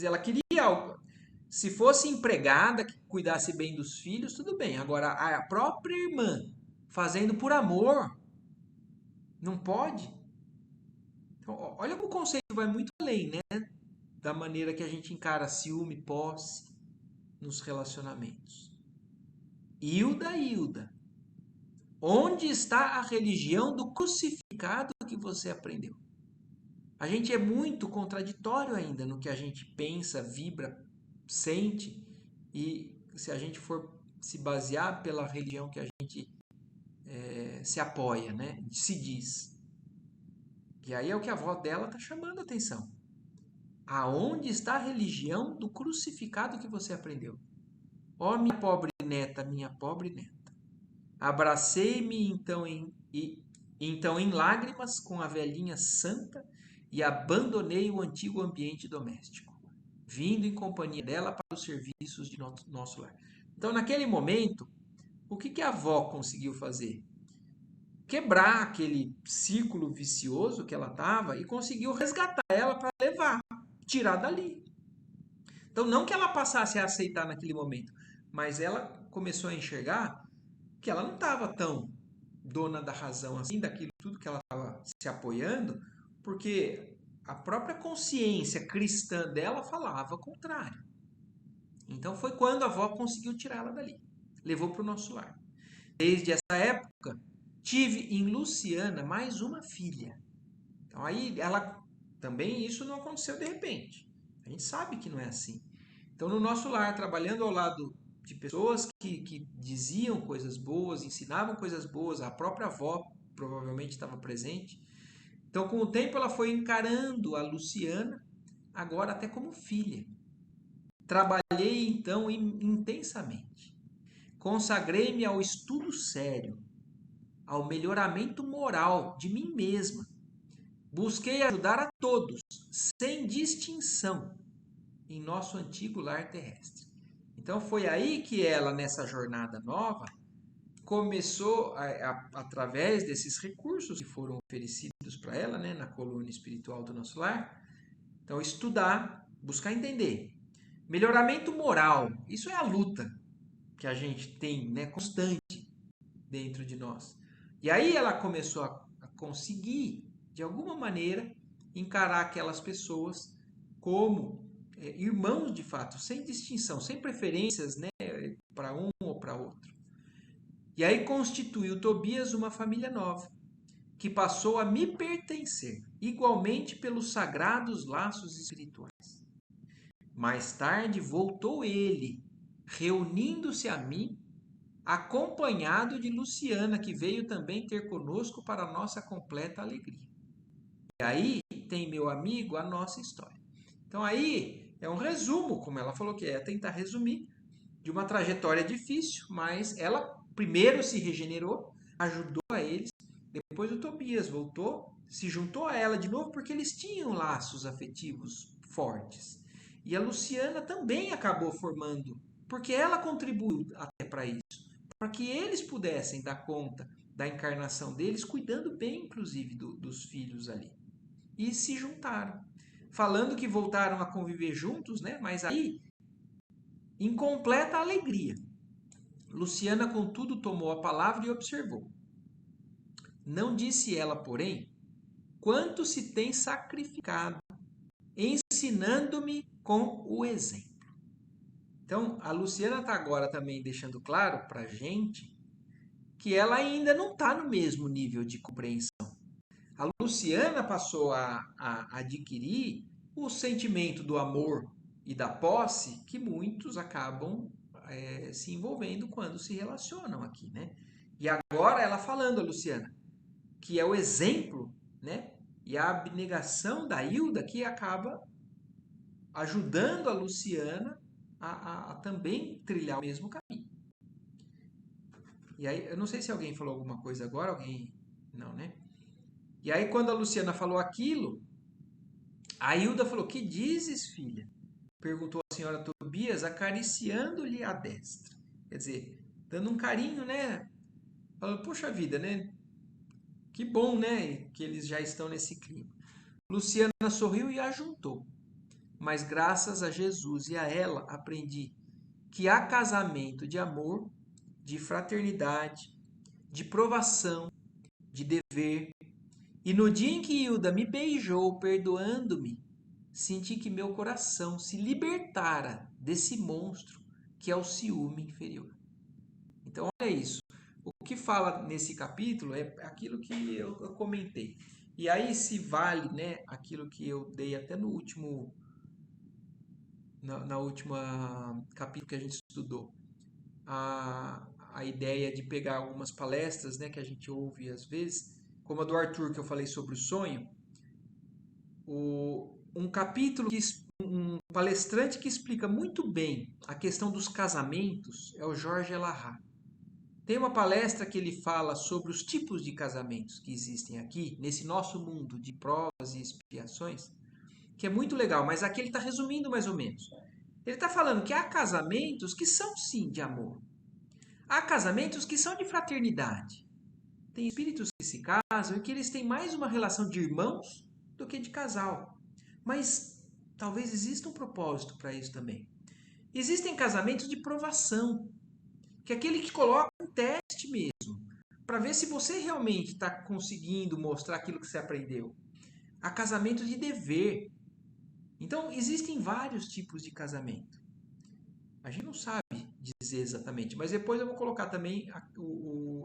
A: Ela queria algo. Se fosse empregada que cuidasse bem dos filhos, tudo bem. Agora, a própria irmã fazendo por amor, não pode? Então, olha como o conceito vai muito além, né? Da maneira que a gente encara ciúme, posse nos relacionamentos. Hilda, Hilda, onde está a religião do crucificado que você aprendeu? A gente é muito contraditório ainda no que a gente pensa, vibra, sente, e se a gente for se basear pela religião que a gente se apoia, né? Se diz. E aí é o que a avó dela está chamando a atenção. Aonde está a religião do crucificado que você aprendeu? Ó, minha pobre neta, minha pobre neta. Abracei-me então em lágrimas com a velhinha santa e abandonei o antigo ambiente doméstico, vindo em companhia dela para os serviços de nosso lar. Então, naquele momento, o que a avó conseguiu fazer? Quebrar aquele círculo vicioso que ela estava e conseguiu resgatar ela para levar, tirar dali. Então, não que ela passasse a aceitar naquele momento, mas ela começou a enxergar que ela não estava tão dona da razão assim, daquilo tudo que ela estava se apoiando, porque a própria consciência cristã dela falava o contrário. Então foi quando a avó conseguiu tirá-la dali, levou para o nosso lar. Desde essa época, tive em Luciana mais uma filha. Então aí ela também, isso não aconteceu de repente. A gente sabe que não é assim. Então no nosso lar, trabalhando ao lado de pessoas que diziam coisas boas, ensinavam coisas boas, a própria avó provavelmente estava presente. Então com o tempo ela foi encarando a Luciana, agora até como filha. Trabalhei então intensamente. Consagrei-me ao estudo sério, ao melhoramento moral de mim mesma. Busquei ajudar a todos, sem distinção, em nosso antigo lar terrestre. Então foi aí que ela, nessa jornada nova, começou, através desses recursos que foram oferecidos para ela, né, na coluna espiritual do nosso lar, então estudar, buscar entender. Melhoramento moral, isso é a luta que a gente tem, né, constante dentro de nós. E aí ela começou a conseguir, de alguma maneira, encarar aquelas pessoas como irmãos de fato, sem distinção, sem preferências, né, para um ou para outro. E aí constituiu Tobias uma família nova, que passou a me pertencer, igualmente pelos sagrados laços espirituais. Mais tarde voltou ele, reunindo-se a mim, acompanhado de Luciana, que veio também ter conosco para nossa completa alegria. E aí tem, meu amigo, a nossa história. Então aí é um resumo, como ela falou que é tentar resumir, de uma trajetória difícil, mas ela primeiro se regenerou, ajudou a eles, depois o Tobias voltou, se juntou a ela de novo, porque eles tinham laços afetivos fortes. E a Luciana também acabou formando, porque ela contribuiu até para isso, para que eles pudessem dar conta da encarnação deles, cuidando bem, inclusive, dos filhos ali. E se juntaram, falando que voltaram a conviver juntos, né? Mas aí, em completa alegria. Luciana, contudo, tomou a palavra e observou. Não disse ela, porém, quanto se tem sacrificado, ensinando-me com o exemplo. Então, a Luciana está agora também deixando claro para a gente que ela ainda não está no mesmo nível de compreensão. A Luciana passou a adquirir o sentimento do amor e da posse que muitos acabam se envolvendo quando se relacionam aqui, né? E agora ela falando, a Luciana, que é o exemplo, né? E a abnegação da Hilda que acaba ajudando a Luciana a também trilhar o mesmo caminho. E aí, eu não sei se alguém falou alguma coisa agora, alguém... Não, né? E aí, quando a Luciana falou aquilo, a Hilda falou, que dizes, filha? Perguntou a senhora Tobias, acariciando-lhe a destra. Quer dizer, dando um carinho, né? Falando, poxa vida, né? Que bom, né? Que eles já estão nesse clima. Luciana sorriu e ajuntou. Mas graças a Jesus e a ela aprendi que há casamento de amor, de fraternidade, de provação, de dever. E no dia em que Hilda me beijou, perdoando-me, senti que meu coração se libertara desse monstro que é o ciúme inferior. Então, olha isso. O que fala nesse capítulo é aquilo que eu comentei. E aí se vale, né, aquilo que eu dei até no último na última capítulo que a gente estudou. A ideia de pegar algumas palestras, né, que a gente ouve às vezes, como a do Arthur que eu falei sobre o sonho, um capítulo um palestrante que explica muito bem a questão dos casamentos é o Jorge Elahá. Tem uma palestra que ele fala sobre os tipos de casamentos que existem aqui, nesse nosso mundo de provas e expiações, que é muito legal, mas aqui ele está resumindo mais ou menos. Ele está falando que há casamentos que são sim de amor. Há casamentos que são de fraternidade. Tem espíritos que se casam e que eles têm mais uma relação de irmãos do que de casal. Mas talvez exista um propósito para isso também. Existem casamentos de provação, que é aquele que coloca um teste mesmo, para ver se você realmente está conseguindo mostrar aquilo que você aprendeu. Há casamento de dever. Então, existem vários tipos de casamento. A gente não sabe dizer exatamente, mas depois eu vou colocar também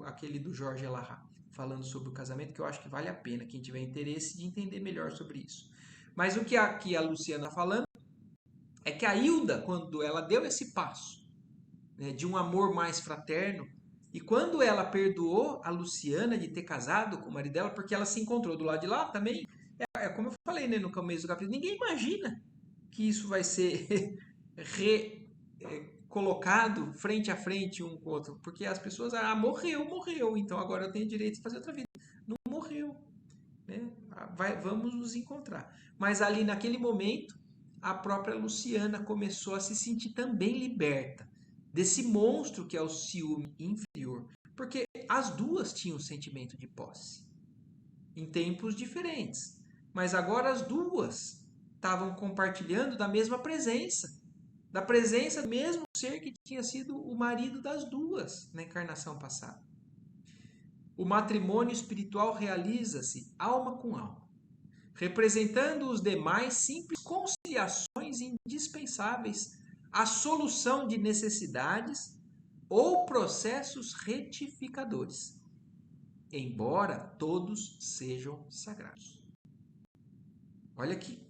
A: aquele do Jorge Elahá, falando sobre o casamento, que eu acho que vale a pena, quem tiver interesse de entender melhor sobre isso. Mas o que aqui a Luciana está falando é que a Hilda, quando ela deu esse passo, né, de um amor mais fraterno, e quando ela perdoou a Luciana de ter casado com o marido dela, porque ela se encontrou do lado de lá também, como eu falei, né, no começo do capítulo, ninguém imagina que isso vai ser colocado frente a frente um com o outro, porque as pessoas, morreu, então agora eu tenho direito de fazer outra vida. Não morreu, né? Vamos nos encontrar. Mas ali naquele momento, a própria Luciana começou a se sentir também liberta desse monstro que é o ciúme inferior, porque as duas tinham sentimento de posse, em tempos diferentes, mas agora as duas estavam compartilhando da mesma presença, da presença do mesmo ser que tinha sido o marido das duas na encarnação passada. O matrimônio espiritual realiza-se alma com alma, representando os demais simples conciliações indispensáveis à solução de necessidades ou processos retificadores, embora todos sejam sagrados. Olha que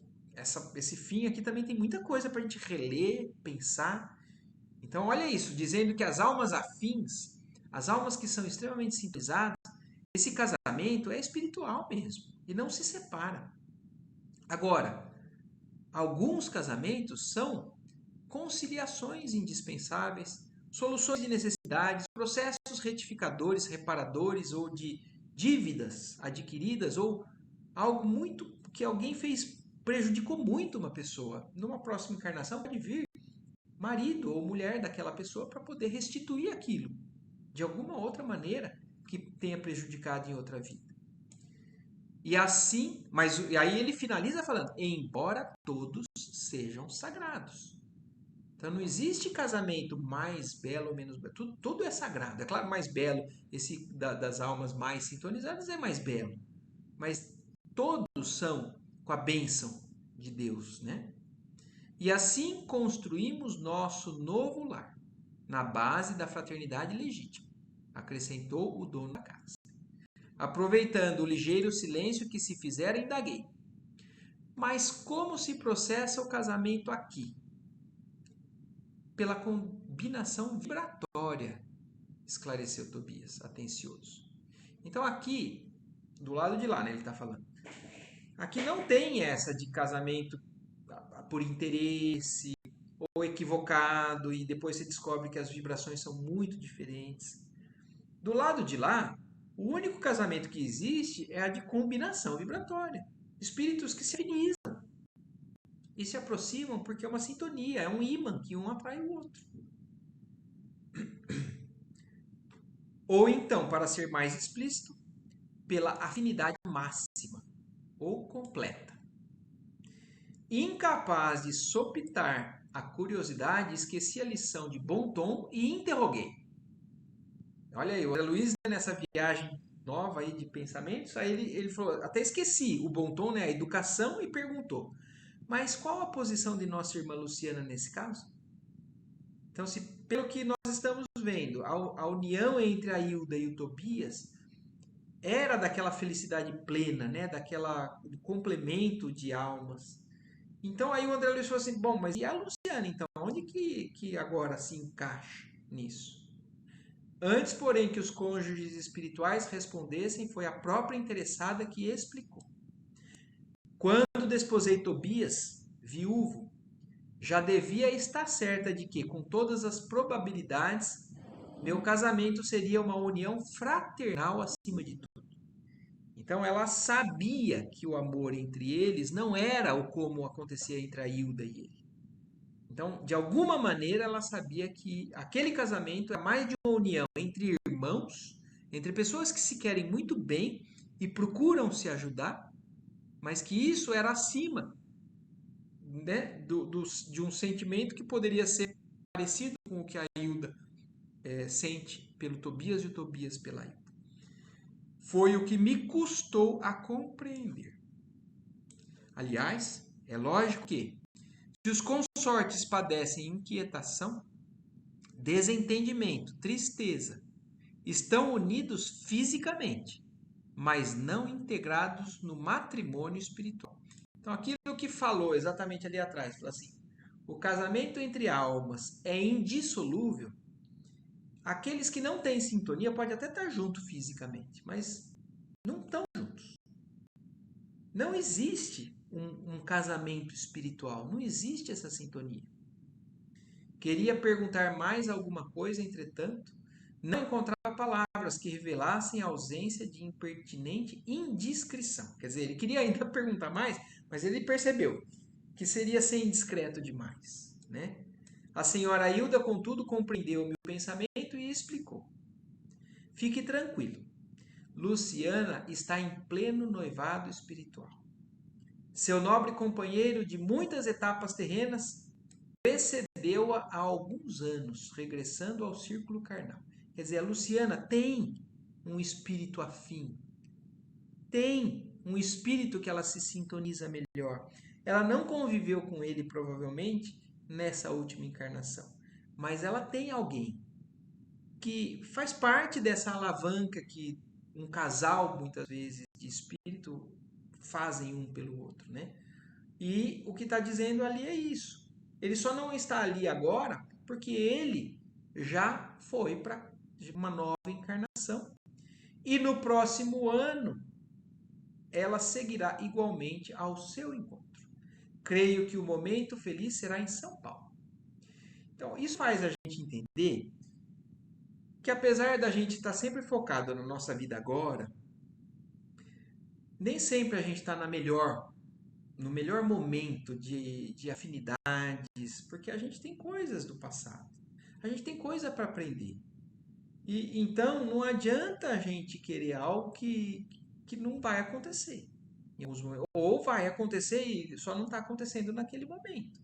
A: esse fim aqui também tem muita coisa para a gente reler, pensar. Então, olha isso, dizendo que as almas afins, as almas que são extremamente sintonizadas, esse casamento é espiritual mesmo e não se separa. Agora, alguns casamentos são conciliações indispensáveis, soluções de necessidades, processos retificadores, reparadores ou de dívidas adquiridas ou algo muito que alguém fez, prejudicou muito uma pessoa. Numa próxima encarnação pode vir marido ou mulher daquela pessoa para poder restituir aquilo de alguma outra maneira, que tenha prejudicado em outra vida. E assim, mas aí ele finaliza falando, embora todos sejam sagrados. Então não existe casamento mais belo ou menos belo. Tudo é sagrado. É claro, mais belo, esse das almas mais sintonizadas é mais belo. Mas todos são com a bênção de Deus, né? E assim construímos nosso novo lar, na base da fraternidade legítima, acrescentou o dono da casa. Aproveitando o ligeiro silêncio que se fizera, indaguei. Mas como se processa o casamento aqui? Pela combinação vibratória, esclareceu Tobias, atencioso. Então aqui, do lado de lá, né, ele está falando. Aqui não tem essa de casamento por interesse ou equivocado e depois você descobre que as vibrações são muito diferentes. Do lado de lá, o único casamento que existe é a de combinação vibratória. Espíritos que se afinizam e se aproximam porque é uma sintonia, é um ímã que um atrai o outro. Ou então, para ser mais explícito, pela afinidade máxima ou completa. Incapaz de sopitar a curiosidade, esqueci a lição de bom tom e interroguei. Olha aí, o André Luiz, nessa viagem nova aí de pensamentos, aí ele falou, até esqueci o bom tom, né, a educação, e perguntou, mas qual a posição de nossa irmã Luciana nesse caso? Então, se pelo que nós estamos vendo, a união entre a Hilda e o Tobias era daquela felicidade plena, né, do complemento de almas. Então aí o André Luiz falou assim, bom, mas e a Luciana então? Onde que agora se encaixa nisso? Antes, porém, que os cônjuges espirituais respondessem, foi a própria interessada que explicou. Quando desposei Tobias, viúvo, já devia estar certa de que, com todas as probabilidades, meu casamento seria uma união fraternal acima de tudo. Então ela sabia que o amor entre eles não era o como acontecia entre a Hilda e ele. Então, de alguma maneira, ela sabia que aquele casamento é mais de uma união entre irmãos, entre pessoas que se querem muito bem e procuram se ajudar, mas que isso era acima, né, de um sentimento que poderia ser parecido com o que a Hilda sente pelo Tobias e o Tobias pela Hilda. Foi o que me custou a compreender. Aliás, é lógico que, se os consortes padecem inquietação, desentendimento, tristeza, estão unidos fisicamente, mas não integrados no matrimônio espiritual. Então, aquilo que falou exatamente ali atrás, falou assim, o casamento entre almas é indissolúvel. Aqueles que não têm sintonia podem até estar juntos fisicamente, mas não estão juntos. Não existe um casamento espiritual, não existe essa sintonia. Queria perguntar mais alguma coisa, entretanto, não encontrava palavras que revelassem a ausência de impertinente indiscrição. Quer dizer, ele queria ainda perguntar mais, mas ele percebeu que seria ser indiscreto demais, né? A senhora Hilda, contudo, compreendeu o meu pensamento e explicou. Fique tranquilo. Luciana está em pleno noivado espiritual. Seu nobre companheiro de muitas etapas terrenas precedeu-a há alguns anos, regressando ao círculo carnal. Quer dizer, a Luciana tem um espírito afim, tem um espírito que ela se sintoniza melhor. Ela não conviveu com ele, provavelmente, nessa última encarnação, mas ela tem alguém que faz parte dessa alavanca que um casal, muitas vezes, de espírito fazem um pelo outro, né? E o que está dizendo ali é isso. Ele só não está ali agora porque ele já foi para uma nova encarnação. E no próximo ano, ela seguirá igualmente ao seu encontro. Creio que o momento feliz será em São Paulo. Então, isso faz a gente entender que, apesar da gente estar sempre focado na nossa vida agora, nem sempre a gente está no melhor momento de afinidades, porque a gente tem coisas do passado. A gente tem coisa para aprender. E então não adianta a gente querer algo que não vai acontecer. Ou vai acontecer e só não está acontecendo naquele momento.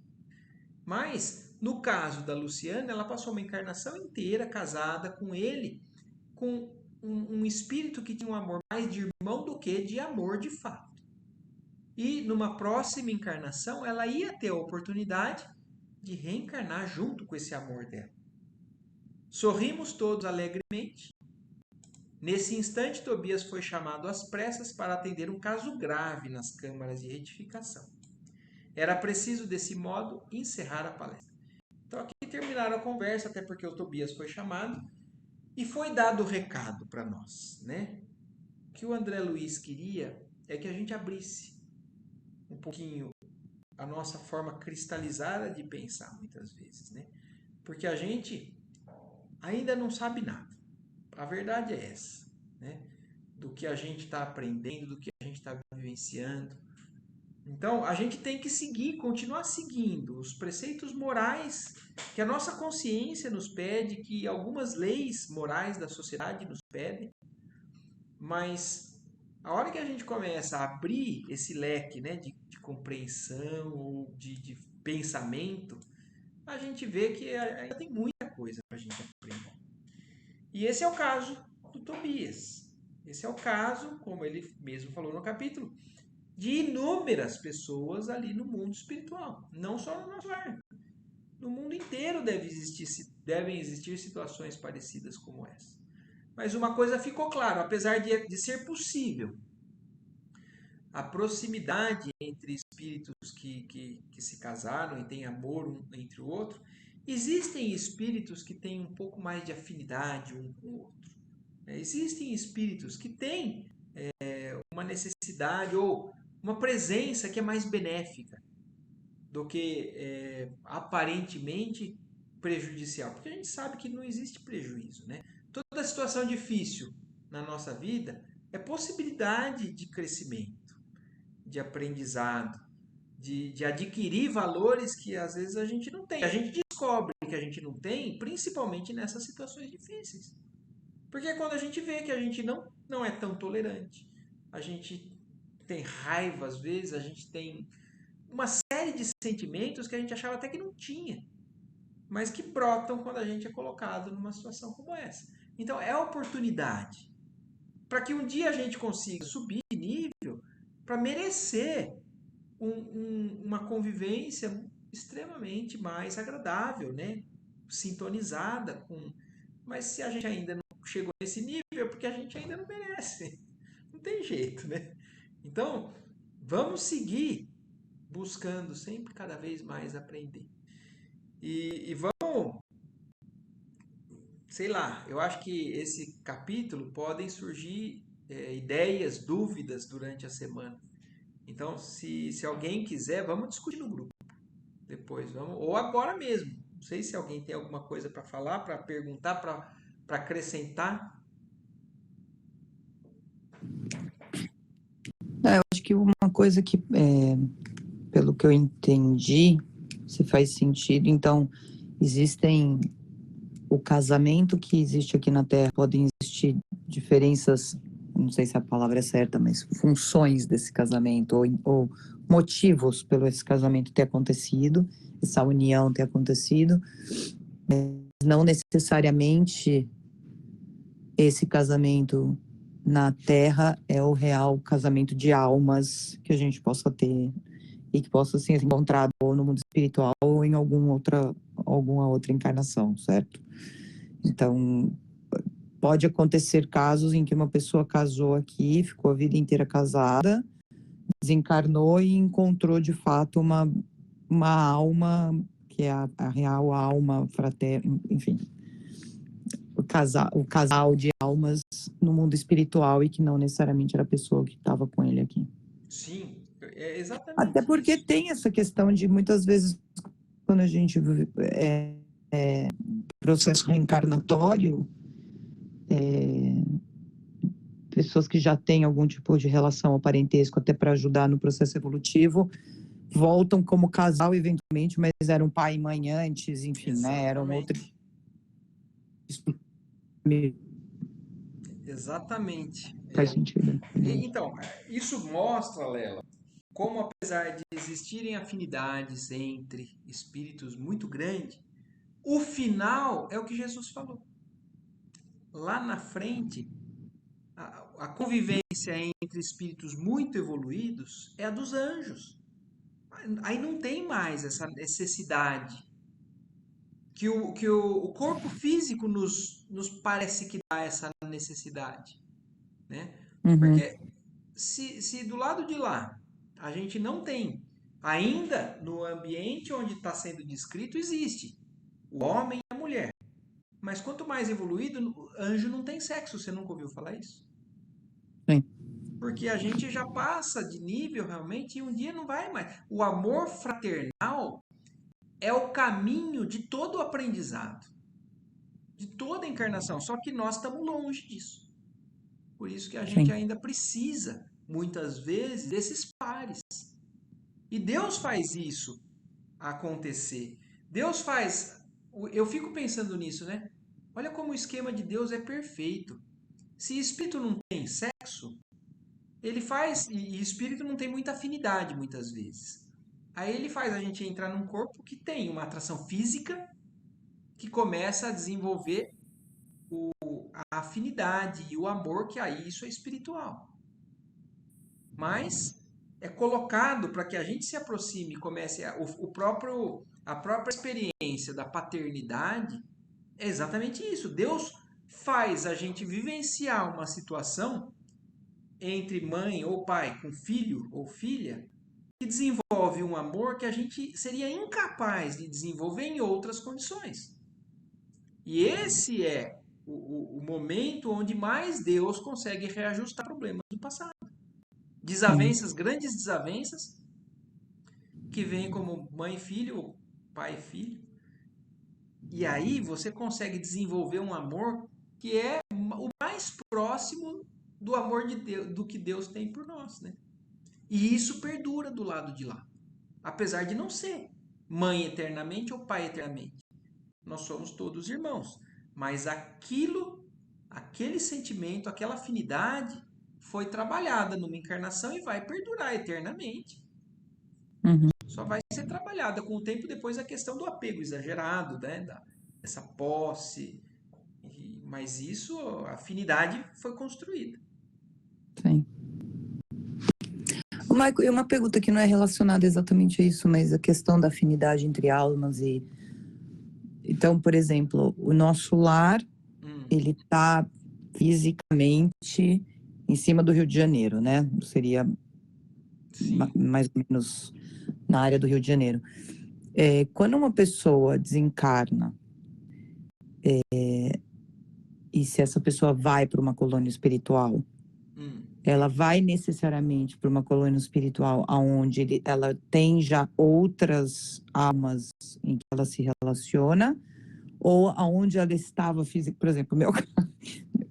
A: Mas, no caso da Luciana, ela passou uma encarnação inteira casada com ele, com um espírito que tinha um amor mais de irmão do que de amor de fato. E numa próxima encarnação, ela ia ter a oportunidade de reencarnar junto com esse amor dela. Sorrimos todos alegremente. Nesse instante, Tobias foi chamado às pressas para atender um caso grave nas câmaras de retificação. Era preciso, desse modo, encerrar a palestra. Então aqui terminaram a conversa, até porque o Tobias foi chamado, e foi dado o recado para nós, né? O que o André Luiz queria é que a gente abrisse um pouquinho a nossa forma cristalizada de pensar, muitas vezes, né? Porque a gente ainda não sabe nada. A verdade é essa, né? Do que a gente está aprendendo, do que a gente está vivenciando. Então, a gente tem que seguir, continuar seguindo os preceitos morais que a nossa consciência nos pede, que algumas leis morais da sociedade nos pedem, mas a hora que a gente começa a abrir esse leque, né, de compreensão ou de pensamento, a gente vê que ainda tem muita coisa para a gente aprender. E esse é o caso do Tobias. Esse é o caso, como ele mesmo falou no capítulo, de inúmeras pessoas ali no mundo espiritual, não só no nosso lar. No mundo inteiro devem existir situações parecidas como essa. Mas uma coisa ficou clara, apesar de ser possível a proximidade entre espíritos que se casaram e têm amor um entre o outro, existem espíritos que têm um pouco mais de afinidade um com o outro. Existem espíritos que têm uma necessidade ou uma presença que é mais benéfica do que aparentemente prejudicial. Porque a gente sabe que não existe prejuízo, né? Toda situação difícil na nossa vida é possibilidade de crescimento, de aprendizado, de adquirir valores que às vezes a gente não tem. A gente descobre que a gente não tem, principalmente nessas situações difíceis. Porque é quando a gente vê que a gente não é tão tolerante, a gente tem raiva às vezes, a gente tem uma série de sentimentos que a gente achava até que não tinha, mas que brotam quando a gente é colocado numa situação como essa. Então é oportunidade para que um dia a gente consiga subir de nível para merecer uma convivência extremamente mais agradável, né? Sintonizada com. Mas se a gente ainda não chegou nesse nível, é porque a gente ainda não merece. Não tem jeito, né? Então, vamos seguir buscando sempre cada vez mais aprender. E vamos, sei lá, eu acho que esse capítulo podem surgir ideias, dúvidas durante a semana. Então, se alguém quiser, vamos discutir no grupo depois, vamos, ou agora mesmo. Não sei se alguém tem alguma coisa para falar, para perguntar, para acrescentar.
C: Eu acho que uma coisa que, pelo que eu entendi, se faz sentido, então, existem o casamento que existe aqui na Terra, podem existir diferenças, não sei se a palavra é certa, mas funções desse casamento, ou motivos pelo esse casamento ter acontecido, essa união ter acontecido, não necessariamente esse casamento na Terra é o real casamento de almas que a gente possa ter e que possa assim, ser encontrado ou no mundo espiritual ou em alguma outra encarnação, certo? Então, pode acontecer casos em que uma pessoa casou aqui, ficou a vida inteira casada, desencarnou e encontrou de fato uma alma que é a real alma fraterna, enfim, o casal de almas no mundo espiritual e que não necessariamente era a pessoa que estava com ele aqui.
A: Sim, é exatamente
C: Até porque
A: isso.
C: tem essa questão de muitas vezes quando a gente processo reencarnatório, pessoas que já têm algum tipo de relação ou parentesco até para ajudar no processo evolutivo voltam como casal eventualmente, mas eram pai e mãe antes, enfim, né? Eram outros.
A: Exatamente. Exatamente.
C: Faz sentido.
A: Então, isso mostra, Lela, como apesar de existirem afinidades entre espíritos muito grandes, o final é o que Jesus falou. Lá na frente, a convivência entre espíritos muito evoluídos é a dos anjos. Aí não tem mais essa necessidade que o corpo físico nos parece que dá essa necessidade, né?
C: Uhum,
A: Porque se do lado de lá a gente não tem, ainda no ambiente onde está sendo descrito, existe o homem e a mulher. Mas quanto mais evoluído, anjo não tem sexo, você nunca ouviu falar isso?
C: sim,
A: Porque a gente já passa de nível realmente e um dia não vai mais. O amor fraternal é o caminho de todo o aprendizado, de toda a encarnação, só que nós estamos longe disso. Por isso que a gente
C: sim.
A: ainda precisa, muitas vezes, desses pares. E Deus faz isso acontecer. Deus faz. Eu fico pensando nisso, né? Olha como o esquema de Deus é perfeito. Se espírito não tem sexo, ele faz. E espírito não tem muita afinidade, muitas vezes. Aí ele faz a gente entrar num corpo que tem uma atração física, que começa a desenvolver a afinidade e o amor, que aí isso é espiritual. Mas é colocado para que a gente se aproxime e comece a própria experiência da paternidade. É exatamente isso. Deus faz a gente vivenciar uma situação entre mãe ou pai com filho ou filha que desenvolve um amor que a gente seria incapaz de desenvolver em outras condições. E esse é o momento onde mais Deus consegue reajustar problemas do passado.
C: Sim.
A: Desavenças, grandes desavenças, que vêm como mãe e filho, ou pai e filho. E aí você consegue desenvolver um amor que é o mais próximo do amor de Deus, do que Deus tem por nós, né? E isso perdura do lado de lá. Apesar de não ser mãe eternamente ou pai eternamente. Nós somos todos irmãos. Mas aquele sentimento, aquela afinidade foi trabalhada numa encarnação e vai perdurar eternamente.
C: Uhum.
A: Só vai ser trabalhada com o tempo depois a questão do apego exagerado, né? Dessa posse. Mas isso, a afinidade foi construída.
C: Sim. Michael, e uma pergunta que não é relacionada exatamente a isso, mas a questão da afinidade entre almas e... Então, por exemplo, o nosso lar, ele está fisicamente em cima do Rio de Janeiro, né? Seria
A: Sim.
C: mais ou menos na área do Rio de Janeiro. Quando uma pessoa desencarna, e se essa pessoa vai para uma colônia espiritual, ela vai necessariamente para uma colônia espiritual onde ela tem já outras almas em que ela se relaciona, ou aonde ela estava física, por exemplo,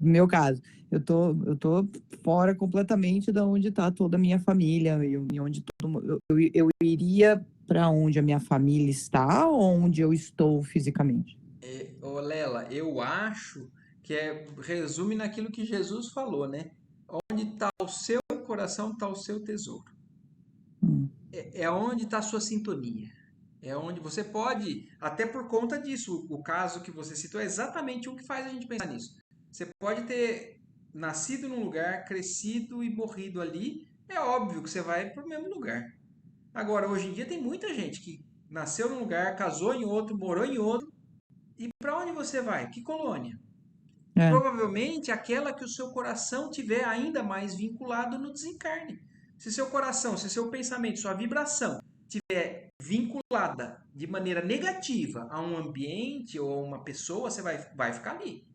C: meu caso, eu tô fora completamente da onde está toda a minha família e onde eu iria para onde a minha família está ou onde eu estou fisicamente.
A: Ô Lela, eu acho que resume naquilo que Jesus falou, né? Onde está o seu coração, está o seu tesouro. É onde está a sua sintonia. É onde você pode, até por conta disso, o caso que você citou é exatamente o que faz a gente pensar nisso. Você pode ter nascido num lugar, crescido e morrido ali, é óbvio que você vai para o mesmo lugar. Agora, hoje em dia tem muita gente que nasceu num lugar, casou em outro, morou em outro, e para onde você vai? Que colônia?
C: É,
A: Provavelmente aquela que o seu coração tiver ainda mais vinculado no desencarne. Se seu coração, se seu pensamento, sua vibração tiver vinculada de maneira negativa a um ambiente ou a uma pessoa, você vai ficar ali.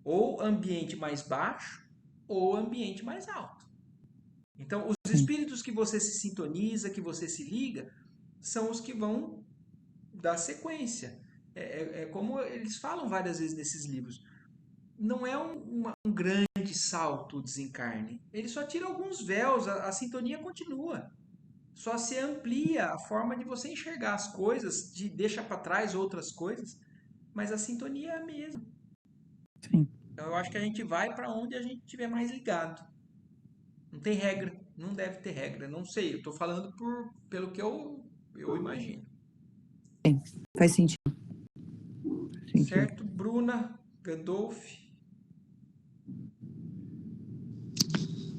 A: Ou ambiente mais baixo ou ambiente mais alto. Então, os
C: sim,
A: espíritos que você se sintoniza, que você se liga, são os que vão dar sequência. É como eles falam várias vezes nesses livros. Não é um grande salto o desencarne. Ele só tira alguns véus, a sintonia continua. Só se amplia a forma de você enxergar as coisas, de deixa para trás outras coisas, mas a sintonia é a mesma.
C: Sim.
A: Então, eu acho que a gente vai para onde a gente estiver mais ligado. Não tem regra, não deve ter regra. Não sei, eu estou falando pelo que eu imagino.
C: Faz sentido.
A: Certo? Bruna, Gandolf.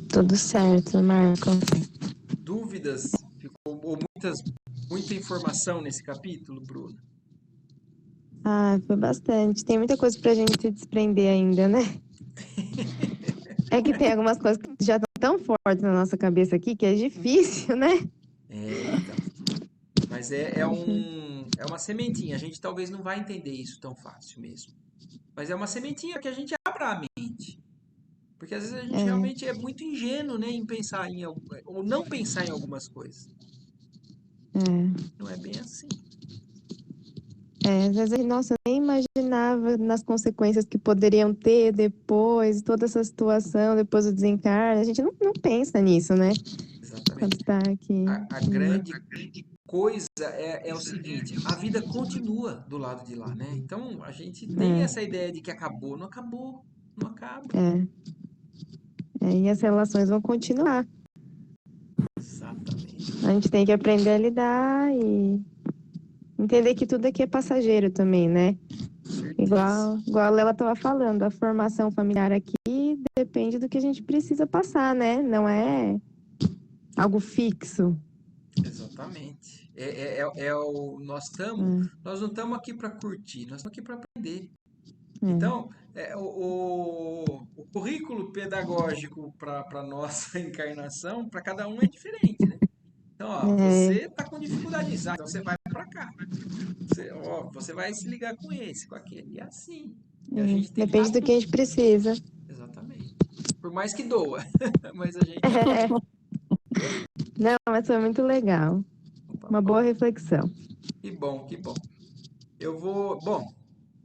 B: Tudo certo, Marco.
A: Dúvidas? Ficou muita informação nesse capítulo, Bruna?
B: Ah, foi bastante. Tem muita coisa pra gente se desprender ainda, né? É que tem algumas coisas que já estão tão fortes na nossa cabeça aqui que é difícil, né?
A: Então. Mas é uma sementinha. A gente talvez não vai entender isso tão fácil mesmo. Mas é uma sementinha que a gente abra a mente. Porque às vezes a gente
B: É,
A: realmente é muito ingênuo, né, em pensar ou não pensar em algumas coisas.
B: é.
A: Não é bem assim.
B: Às vezes, nossa, eu nem imaginava nas consequências que poderiam ter depois, toda essa situação, depois do desencarne. A gente não pensa nisso, né? Quando
A: Exatamente.
B: está aqui.
A: A grande coisa é o seguinte, a vida continua do lado de lá, né? Então a gente tem essa ideia de que acabou. Não acabou, não acaba.
B: E as relações vão continuar.
A: Exatamente.
B: A gente tem que aprender a lidar e entender que tudo aqui é passageiro também, né?
A: Certeza.
B: Igual a Lela estava falando, a formação familiar aqui depende do que a gente precisa passar, né? Não é algo fixo.
A: Exatamente. Nós não estamos aqui para curtir, nós estamos aqui para aprender. Então, o currículo pedagógico para a nossa encarnação, para cada um é diferente, né? Então, ó,
B: É,
A: você está com dificuldade nisso, então você vai para cá. Você vai se ligar com esse, com aquele. E é assim. E a gente tem que
B: depende do que a gente precisa.
A: Exatamente. Por mais que doa, mas a gente aprende.
B: Não, mas foi muito legal.
A: Então, tá
B: Uma
A: bom.
B: boa reflexão.
A: Que bom, que bom. Eu vou. Bom,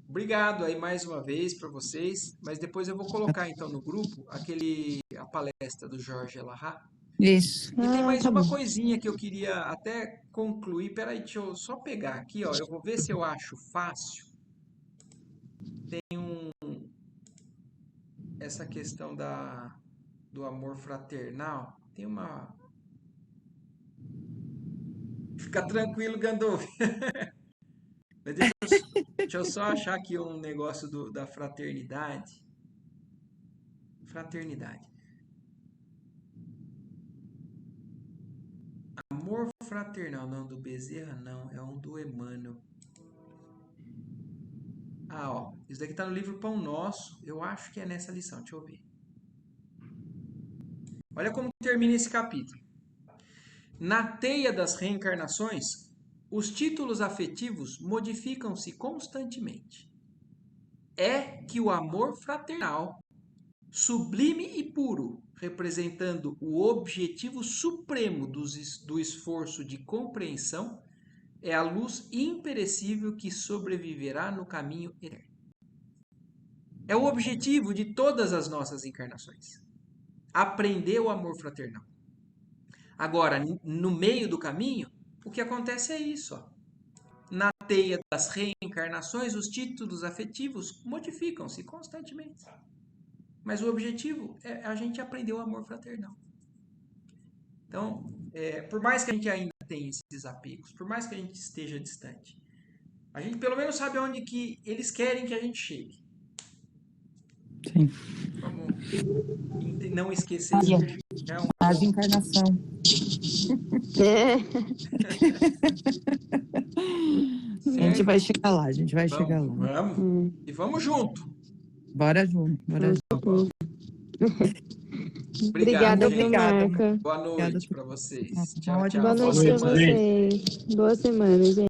A: obrigado aí mais uma vez para vocês, mas depois eu vou colocar então no grupo a palestra do Jorge Elahá.
C: Isso.
A: E tem mais
B: Tá
A: uma
B: bom.
A: coisinha que eu queria até concluir. Peraí, deixa eu só pegar aqui, ó. Eu vou ver se eu acho fácil essa questão do amor fraternal. Tem uma. Fica tranquilo, Gandolfo. Mas deixa eu só achar aqui um negócio da fraternidade. Fraternidade. Amor fraternal, não, do Bezerra, não. É um do Emmanuel. Ah, ó. Isso daqui tá no livro Pão Nosso. Eu acho que é nessa lição. Deixa eu ver. Olha como termina esse capítulo. Na teia das reencarnações, os títulos afetivos modificam-se constantemente. É que o amor fraternal, sublime e puro, representando o objetivo supremo do esforço de compreensão, é a luz imperecível que sobreviverá no caminho eterno. É o objetivo de todas as nossas encarnações. Aprender o amor fraternal. Agora, no meio do caminho, o que acontece é isso. Ó. Na teia das reencarnações, os títulos afetivos modificam-se constantemente. Mas o objetivo é a gente aprender o amor fraternal. Então, por mais que a gente ainda tenha esses apegos, por mais que a gente esteja distante, a gente pelo menos sabe onde que eles querem que a gente chegue.
C: Sim.
A: Vamos não esquecer isso.
C: A encarnação. A gente vai chegar lá, a gente vai chegar lá.
A: Vamos. E vamos junto.
C: Bora junto, bora junto.
B: Obrigada, viu,
C: Obrigada.
B: Marca?
A: Boa noite para vocês. Tchau,
C: Ótima
A: tchau.
B: Boa
A: Boa
B: noite pra
A: semana.
B: vocês. Boa semana, gente.